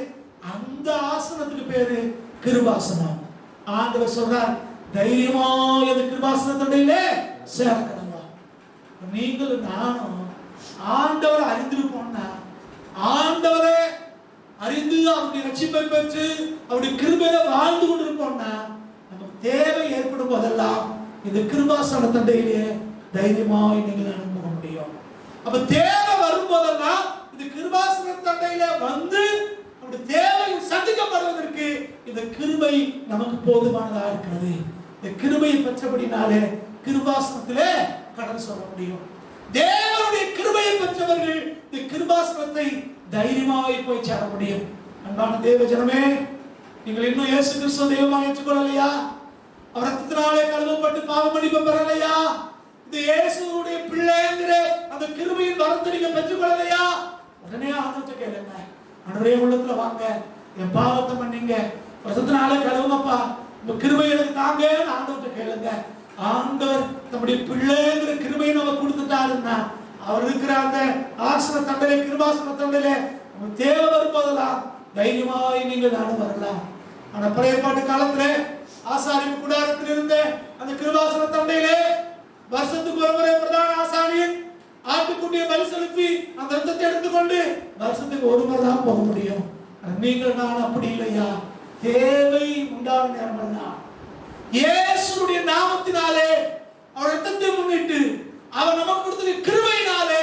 அந்த ஆசனத்துக்கு பேரு கிருபாசனம். ஆண்டவர் சொல்றார், தைரியமா இந்த கிருபாசனத்திலே சேர்க்கணுமா. நீங்களும் நானும் ஆண்டவரை அறிந்திருப்போம்னா, ஆண்டவரை அறிந்து அவருடைய ரட்சிப்பை பெற்று அவருடைய கிருபையில வாழ்ந்து கொண்டிருப்போம்னா, நமக்கு தேவை ஏற்படும் போதெல்லாம் இந்த கிருபாசன தண்டையிலே தைரியமாய் நீங்கள் அனுப்ப முடியும். அப்ப தேவை வரும் போதெல்லாம் இந்த கிருபாசன தண்டையில வந்து நம்முடைய தேவை சந்திக்கப்படுவதற்கு இந்த கிருபை நமக்கு போதுமானதா இருக்கிறது. இந்த கிருபையை பெற்றபடினாலே கிருபாசனத்திலே கடன் சொல்ல முடியும். தேவனுடைய கிருபையை பெற்றவர்கள் இந்த கிருபாசனத்தை தைரியமாய் போய் சேர முடியும். அன்பான தேவ ஜனமே, நீங்கள் இன்னும் இயேசு கிறிஸ்துவை தெய்வமாக ஏற்றுக்கொள்ளலையா? அவர் ரத்தத்தினாலே கழுவப்பட்டு பாவ மன்னிப்பு பெறலையா? இந்த இயேசுவுடைய பிள்ளைங்கிற அந்த கிருபையின் வரத்தை நீங்க பெற்றுக்கொள்ளலையா? உடனே ஆண்டவர்கிட்ட கேளுங்க, ஆண்டவரே உள்ளத்துல வாங்க, என் பாவத்தை மன்னிங்க, ரத்தத்தினாலே கழுவுங்கப்பா, இந்த கிருபை எனக்கு தாங்க ஆண்டவர்கிட்ட கேளுங்க. ஆண்டவர் நம்முடைய பிள்ளைங்கிற கிருபையை நம்ம கொடுத்துட்டாருன்னா, அவர் இருக்கிற அந்த ஆசன தண்டலை, கிருபாசன தண்டலை தேவை வரும்போதெல்லாம் தைரியமாய் நீங்கள் நானும் வரலாம். ஆனா பழைய ஏற்பாட்டு காலத்துல ஆசாரிப்பு கூடாரத்தில் இருந்த அந்த கிருபாசன தண்டையிலே வருஷத்துக்கு ஒரு முறை பிரதான ஆசாரியன் ஆட்டுக்குட்டியை பலி செலுத்தி அந்த ரத்தத்தை எடுத்துக்கொண்டு வருஷத்துக்கு ஒரு முறை தான் போக முடியும். நீங்கள் நான் அப்படி இல்லையா? தேவை உண்டான நேரமெல்லாம் இயேசுடைய நாமத்தினாலே அவர் ரத்தத்தை முன்னிட்டு அவர் நமக்கு கொடுத்த கிருபையினாலே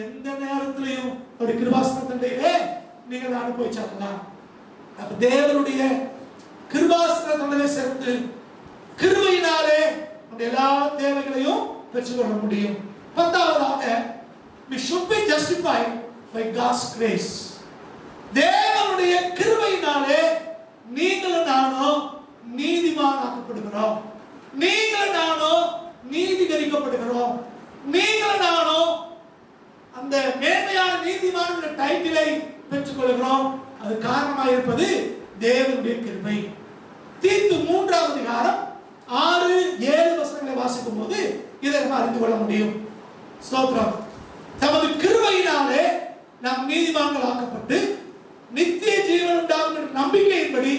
எந்த நேரத்திலையும் ஒரு கிருபாசன தண்டையிலே நீங்கள் நான் போய் சேரலாம். அப்ப தேவனுடைய கிருபாசன தண்டையிலே சேர்ந்து கிருபையினாலே நம்முடைய எல்லா தேவைகளையும் பெற்றுக்கொள்ள முடியும். பத்தாவதாக, we should be justified by God's grace. தேவனுடைய கிருபையினாலே நீங்களும் நானும் நீதிமானாக்கப்படுகிறோம். நீங்களும் நானும் நீதிகரிக்கப்படுகிறோம். நீங்களும் நானும் அந்த மேன்மையான நீதிமான டைட்டிலை பெற்றுக்கொள்கிறோம். அது காரணமாக இருப்பது தேவனுடைய கிருபை. தீத்து 3ஆம் அதிகாரம் 6-7 வசனங்களை வாசிக்கும் போது இதை நம்ம அறிந்து கொள்ள முடியும். ஸ்தோத்திரம். தமது கிருபையினாலே நாம் நீதிமான்கள் ஆக்கப்பட்டு நித்திய ஜீவன் உண்டாகும் என்ற நம்பிக்கையின்படி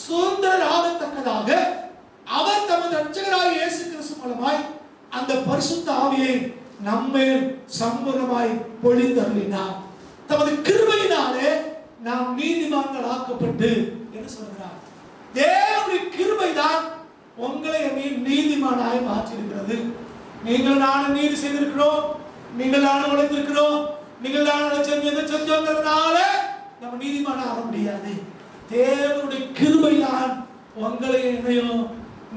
சுதந்திரராகத்தக்கதாக அவர் தமது இரட்சகராகிய இயேசு கிறிஸ்து மூலமாய் அந்த பரிசுத்த ஆவியை நம்மேல் சம்பூர்ணமாய் பொழிந்தருளினார். தமது கிருபையினாலே நாம் நீதிமான்கள் ஆக்கப்பட்டு என்று சொல்கிறார். தேவனுடைய கிருபை தான் உங்களை நீதிமானாய் மாற்றியிருக்கிறது. நீங்கள் நானும் நீதி செய்திருக்கிறோம், நீங்கள் நானும் உழைத்திருக்கிறோம், நீங்கள் நானும் செஞ்சோங்கிறதுனால நம்ம நீதிமான ஆக முடியாது. தேவனுடைய கிருபை தான் உங்களை என்னையும்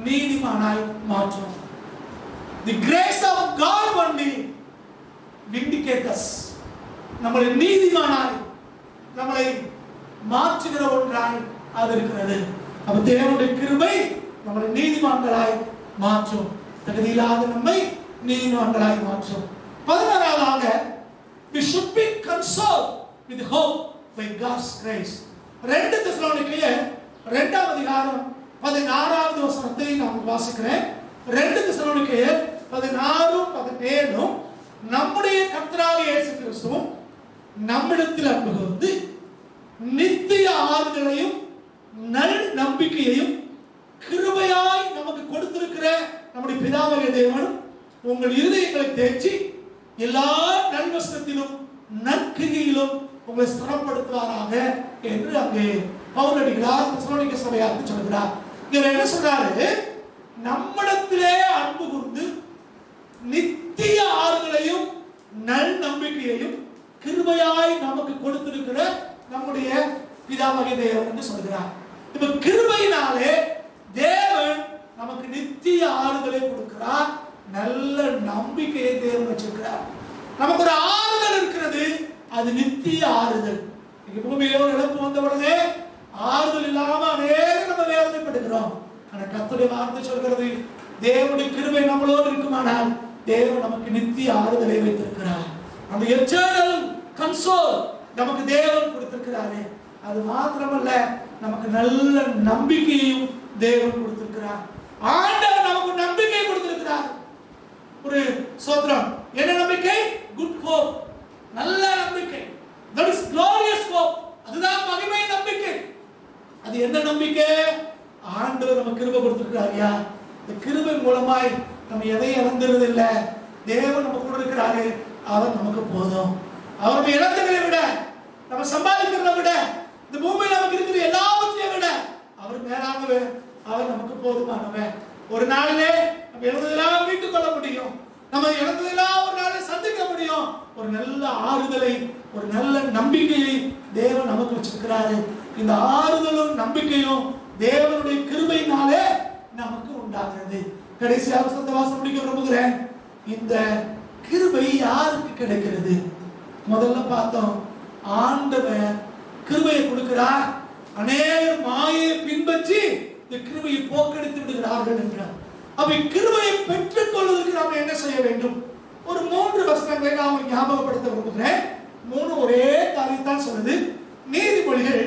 நீதிமானாய் மாற்றும். The grace of God only vindicates us. நம்மளை நீதிமானாய் நம்மளை மாற்றுகிற ஒன்றாய் அது இருக்கிறது. அப்ப தேவனுடைய கிருபை நம்மளை நீதிமான்களாய் மாற்றும், தகுதியில்லாத நம்மை நீதிமான்களாய் மாற்றும். 16ஆக, we should be consoled with hope by God's grace. 2 தெசலோனிக்கேயர் 2ஆம் அதிகாரம் 16வது வசனத்தை நான் வாசிக்கிறேன். 2 தெசலோனிக்கேயர் 16-17 நம்முடைய கர்த்தராகிய இயேசு கிறிஸ்துவும் நம்மிடத்தில் அன்பு கூர்ந்து நித்திய ஆறுதலையும் நல் நம்பிக்கையையும் கிருபையாய் நமக்கு கொடுத்திருக்கிற நம்முடைய பிதாவாகிய தேவனும் உங்கள் இருதயங்களை தேற்றி எல்லா நல்வசனத்திலும் நற்கிரியிலும் உங்களை ஸ்திரப்படுத்துவாராக என்று அங்கே பவுலடிகளார் தெசலோனிக்க சபையாருக்கு சொல்கிறார். இங்க என்ன சொல்றாரு? நம்மிடத்திலே அன்பு கூர்ந்து நித்திய ஆறுதலையும் நல் நம்பிக்கையையும் கிருபையாய் நமக்கு கொடுத்திருக்கிற நம்முடைய பிதாவாகிய தேவன் என்று சொல்கிறார். இப்ப கிருபையினாலே தேவன் நமக்கு நித்திய ஆறுதலை கொடுக்கிறார், நல்ல நம்பிக்கையை தேவன் வச்சிருக்கிறார். நமக்கு ஒரு ஆறுதல் இருக்கிறது, அது நித்திய ஆறுதல். இங்க பூமியில ஒரு இழப்பு வந்த உடனே ஆறுதல் இல்லாம அநேகம் நம்ம வேதனைப்படுகிறோம். ஆனா கர்த்தருடைய வார்த்தை சொல்கிறது, தேவனுடைய கிருபை நம்மளோடு இருக்குமானால் தேவன் நமக்கு நித்திய ஆறுதலை வைத்திருக்கிறார். அந்த எட்டர்னல் கன்சோல் நமக்கு தேவன் கொடுத்திருக்கிறாரு. அது மாத்திரமல்ல, நமக்கு நல்ல நம்பிக்கையும் தேவன் கொடுத்திருக்கிறார். ஆண்டவர் நமக்கு நம்பிக்கை கொடுத்திருக்கிறார். ஒரு சோத்ரம், என்ன நம்பிக்கை? குட் ஹோப், நல்ல நம்பிக்கை. that is glorious hope. அதுதான் மகிமை நம்பிக்கை. அது என்ன நம்பிக்கை? ஆண்டவர் நமக்கு கிருபை கொடுத்திருக்கிறாரியா. இந்த கிருபை மூலமாய் நம்ம எதையும் இழந்துறது இல்ல. தேவன் நம்ம கூட இருக்கிறாரு, அவர் நமக்கு போதும். அவர் நம்ம இழந்ததை விட, நம்ம சம்பாதிக்கிறதை விட, இந்த பூமியில் நமக்கு இருக்கிற எல்லாவற்றையும் விட அவர் மேலானவர். அவர் நமக்கு போதுமானவர். ஒரு நாளிலே நம்ம இழந்ததெல்லாம் மீட்டுக் கொள்ள முடியும். நம்ம இழந்ததெல்லாம் ஒரு நாளில் சந்திக்க முடியும். ஒரு நல்ல ஆறுதலை, ஒரு நல்ல நம்பிக்கையை தேவன் நமக்கு வச்சிருக்கிறாரு. இந்த ஆறுதலும் நம்பிக்கையும் தேவனுடைய கிருபையினாலே நமக்கு உண்டாகிறது. கடைசியாக வசனத்தை வாசம் முடிக்க விரும்புகிறேன். இந்த கிருபை யாருக்கு கிடைக்கிறது? முதல்ல பார்த்தோம், ஆண்டவர் கிருபையை கொடுக்கிறார். அநேகர் மாயை பின்பற்றி இந்த கிருபையை போக்கடித்து விடுகிறார்கள் என்றார். அப்ப கிருபையை பெற்றுக் கொள்வதற்கு நாம் என்ன செய்ய வேண்டும்? ஒரு 3 வசனங்களை நாம் ஞாபகப்படுத்த விரும்புகிறேன். 3 ஒரே காரியத்தான் சொல்லுது. நீதிமொழிகள்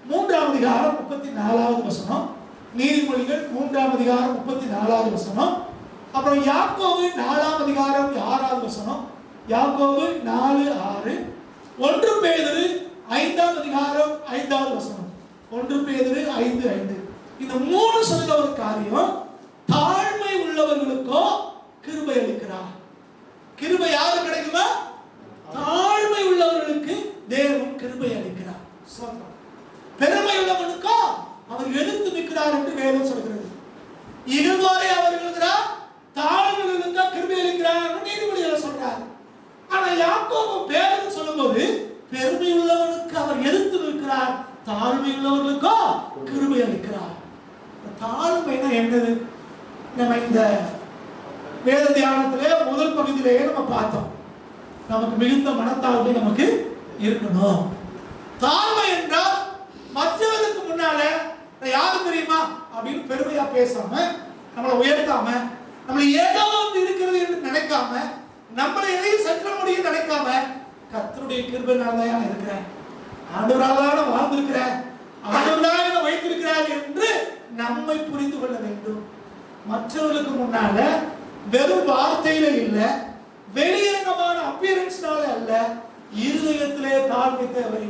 3ஆம் அதிகாரம் 34வது வசனம், நீதிமொழிகள் 3ஆம் அதிகாரம் 34வது வசனம், அப்புறம் யாக்கோபு 4ஆம் அதிகாரம் 6வது வசனம், யாக்கோபு 4:6, 1 பேதுரு 5ஆம் அதிகாரம் 5வது வசனம், 1 பேதுரு 5:5. இந்த 3 சொல்ற ஒரு காரியம், தாழ்மை உள்ளவர்களுக்கோ கிருபை அளிக்கிறார். கிருபை யாருக்கு கிடைக்குமா? தாழ்மை உள்ளவர்களுக்கு தேவன் கிருபை அளிக்கிறார். பெருமை உள்ளவனுக்கோ அவர் எதிர்த்து நிற்கிறார் என்று வேதம் சொல்கிறது. இகழ்வோரை அவர் எழுதுகிறார், தாழ்மைகளுக்கு கிருபை அளிக்கிறார் என்று நீதிமொழிகளை சொல்றார். ஆனா யாக்கோபு பேதுரு சொல்லும்போது பெருமை உள்ளவனுக்கு அவர் எதிர்த்து நிற்கிறார், தாழ்மை உள்ளவர்களுக்கோ கிருபை அளிக்கிறார். தாழ்மைனா என்னது? நம்ம இந்த வேத தியானத்திலே முதல் பகுதியிலேயே நம்ம பார்த்தோம். நமக்கு மிகுந்த மனத்தாழ்மை நமக்கு இருக்கணும். தாழ்மை என்றால் மற்றவருக்கு முன்னால யாரு தெரியுமா அப்படின்னு பெருமையா பேசாம, நம்மளை உயர்த்தாம, நம்மளை ஏதோ ஒன்று இருக்கிறது என்று நினைக்காம, நம்மளை எதையும் சற்ற முடியும் நினைக்காம, கர்த்தருடைய கிருபையினால தான் இருக்கிறேன், ஆண்டவரால வாழ்ந்திருக்கிறேன், ஆண்டவராக வைத்திருக்கிறார் என்று நம்மை புரிந்து கொள்ள வேண்டும். மற்றவர்களுக்கு முன்னால வெறும் வார்த்தையில இல்ல, வெளியரங்கமான அப்பியரன்ஸ்னால அல்ல, இருதயத்திலே தாழ்மை தேவை.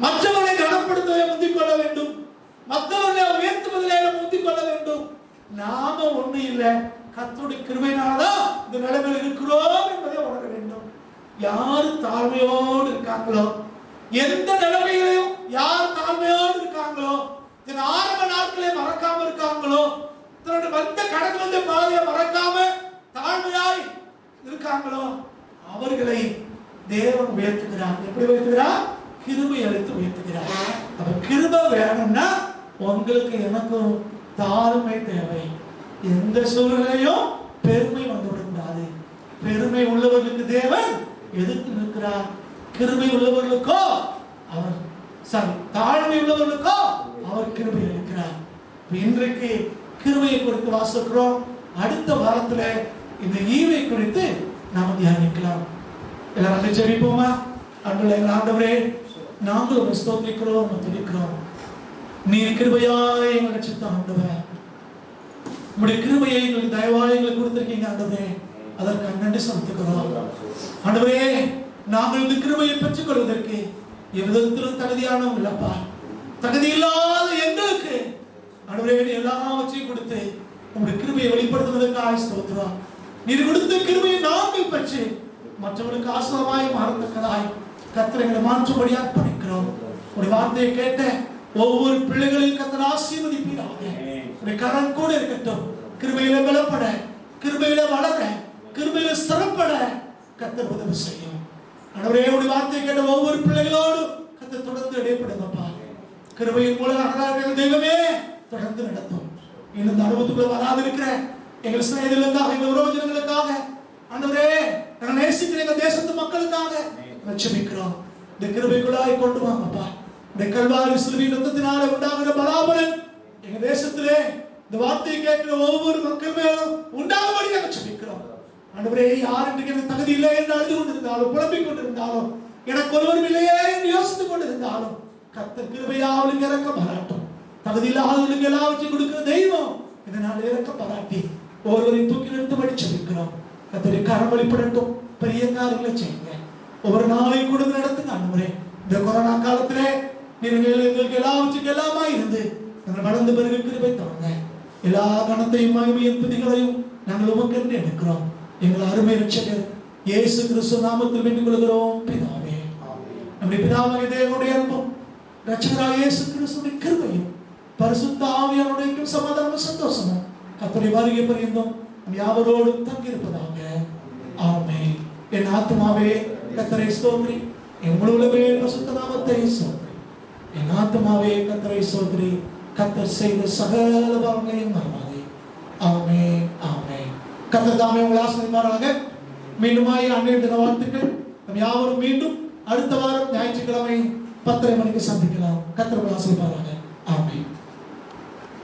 மற்றவர்களை கனப்படுத்துவதை முந்திக் கொள்ள வேண்டும், மற்றவர்களை உயர்த்துவதிலே முந்திக் கொள்ள வேண்டும். நாம ஒண்ணு இல்ல, கர்த்தருடைய கிருபையினால்தான் இந்த நிலைமையில் இருக்கிறோம் என்பதை உணர வேண்டும். யாரு தாழ்மையோடு இருக்காங்களோ, எந்த நிலைமையிலையும் யார் தாழ்மையோடு இருக்காங்களோ, தன் ஆரம்ப நாட்களை மறக்காம இருக்காங்களோ, தன்னுடைய வந்த கடந்து வந்த பாதையை மறக்காம தாழ்மையாய் இருக்காங்களோ, அவர்களை தேவன் உயர்த்துகிறார். எப்படி உயர்த்துகிறார்? கிருபை அளித்து உயர்த்துகிறார். அப்ப கிருபை வேணும்னா உங்களுக்கு எனக்கும் தாழ்மை தேவை. எந்த சூழ்நிலையும் பெருமை வந்துவிடக்கூடாது. பெருமை உள்ளவர்களுக்கு தேவன் எதிர்த்து நிற்கிறார், கிருபை உள்ளவர்களுக்கோ அவர் தாழ்மை உள்ளவர்களுக்கோ அவர் கிருபை அளிக்கிறார். இன்றைக்கு கிருபையை குறித்து வாசிக்கிறோம். அடுத்த வாரத்துல இந்த ஈவை குறித்து நாம் தியானிக்கலாம். எல்லாரும் ஜெபிப்போமா? ஆண்டவரே, நாங்கள் உம்மை ஸ்தோத்திரிக்கிறோம், துதிக்கிறோம். நீர் கிருபையாய் எங்களை ரட்சித்த ஆண்டவர், உம்முடைய கிருபையை எங்களுக்கு தயவாய் எங்களுக்கு கொடுத்திருக்கீங்க ஆண்டவரே, அதற்கு நன்றி செலுத்துகிறோம். ஆண்டவரே, நாங்கள் இந்த கிருபையை பெற்றுக் கொள்வதற்கு எவ்விதத்திலும் தகுதியானவங்க இல்லப்பா. தகுதி இல்லாத எங்களுக்கு ஆண்டவரே எல்லாவற்றையும் கொடுத்து உங்களுடைய கிருபையை வெளிப்படுத்துவதற்காக ஸ்தோத்திரம். நீர் கொடுத்த கிருபையை நாங்கள் பெற்று மற்றவர்களுக்கு ஆசீர்வாதமாய் மாறத்தக்கதாய் கர்த்தர் எங்களை மாற்றும்படியாக அர்ப்பணிக்கிறோம். உடைய வார்த்தையை கேட்ட ஒவ்வொரு பிள்ளைகளையும் கர்த்தர் ஆசீர்வதிப்பீராக. உடைய கரம் கூட இருக்கட்டும். கிருபையில பலப்பட, கிருபையில வளர, கிருபையில சிறப்பட கர்த்தர் உதவி செய்யும். ஆண்டவரே, உடைய வார்த்தையை கேட்ட ஒவ்வொரு பிள்ளைகளோடு கர்த்தர் தொடர்ந்து இடைப்படுங்கப்பா. கிருபையின் மூலம் அழகாக தெய்வமே தொடர்ந்து நடத்தும். இந்த அனுபவத்துக்குள்ள வராது இருக்கிற எங்கள் சிநேகிதர்களுக்காக, எங்கள் உறவினர்களுக்காக, ஆண்டவரே நாங்கள் நேசிக்கிற எங்கள் தேசத்து மக்களுக்காக ஜெபிக்கிறோம். இந்த கிருபைக்குள்ளாய் கொண்டு வாங்கப்பா. இந்த கல்வாரி சிலுவையின் ரத்தத்தினால உண்டாகிற பலாபலன் எங்க தேசத்திலே இந்த வார்த்தையை கேட்கிற ஒவ்வொரு மக்கள் மேலும் உண்டாகும்படி நாங்கள் ஜெபிக்கிறோம். ஆண்டவரே, யார் இன்றைக்கு எனக்கு தகுதி இல்லை என்று அழுது கொண்டிருந்தாலும், புலம்பிக் கொண்டிருந்தாலும், எனக்கு ஒருவரும் இல்லையே என்று யோசித்துக் கொண்டிருந்தாலும், கர்த்தர் கிருபையா அவளுக்கு இறக்க பாராட்டும். தகுதி இல்லாதவர்களுக்கு எல்லாவற்றையும் கொடுக்கிற தெய்வம் இதனால் இறக்க பாராட்டி ஒவ்வொருவரையும் தூக்கி நிறுத்தபடி ஜெபிக்கிறோம். கர்த்தரை கரம் வெளிப்படட்டும், பெரிய காரியங்களை செய்யுங்க. ஒவ்வொரு நாளையும் கூட நடத்துங்க ஆண்டவரே. இந்த கொரோனா காலத்திலே நீங்கள் எங்களுக்கு எல்லாவற்றுக்கும் எல்லாமா இருந்து நாங்கள் வளர்ந்து பிறகு கிருபை தருங்க. எல்லா கணத்தையும் மகிமையும் துதிகளையும் நாங்கள் உமக்கென்று எடுக்கிறோம். எங்கள் அருமை ரட்சகர் இயேசு கிறிஸ்து நாமத்தில் வேண்டிக் கொள்கிறோம் பிதாவே. நம்முடைய பிதாவாகிய தேவனுடைய அன்பும் ரட்சகராகிய இயேசு கிறிஸ்துவின் கிருபையும் பரிசுத்த ஆவியானவருடைய சமாதானமும் சந்தோஷமும் கர்த்தருடைய வருகை பரியந்தம் நம் யாவரோடும் தங்கியிருப்பதாக. ஆமென். என் ஆத்துமாவே கர்த்தரை ஸ்தோத்திரி, என் முழு உள்ளமே பரிசுத்த நாமத்தை ஸ்தோத்திரி. என் ஆத்துமாவே கர்த்தரை ஸ்தோத்திரி, கர்த்தர் செய்த சகல பாவங்களையும் மறவாதே. ஆமென், ஆமென். கர்த்தர் தாமே உங்களை ஆசீர்வதிப்பாராக. மீண்டுமாய் அன்றைய தின வாழ்த்துக்கள். நம் யாவரும் மீண்டும் அடுத்த வாரம் ஞாயிற்றுக்கிழமை 10:30 மணிக்கு சந்திக்கலாம். கர்த்தர் உங்களை ஆசீர்வதிப்பாராக. ஆமென்.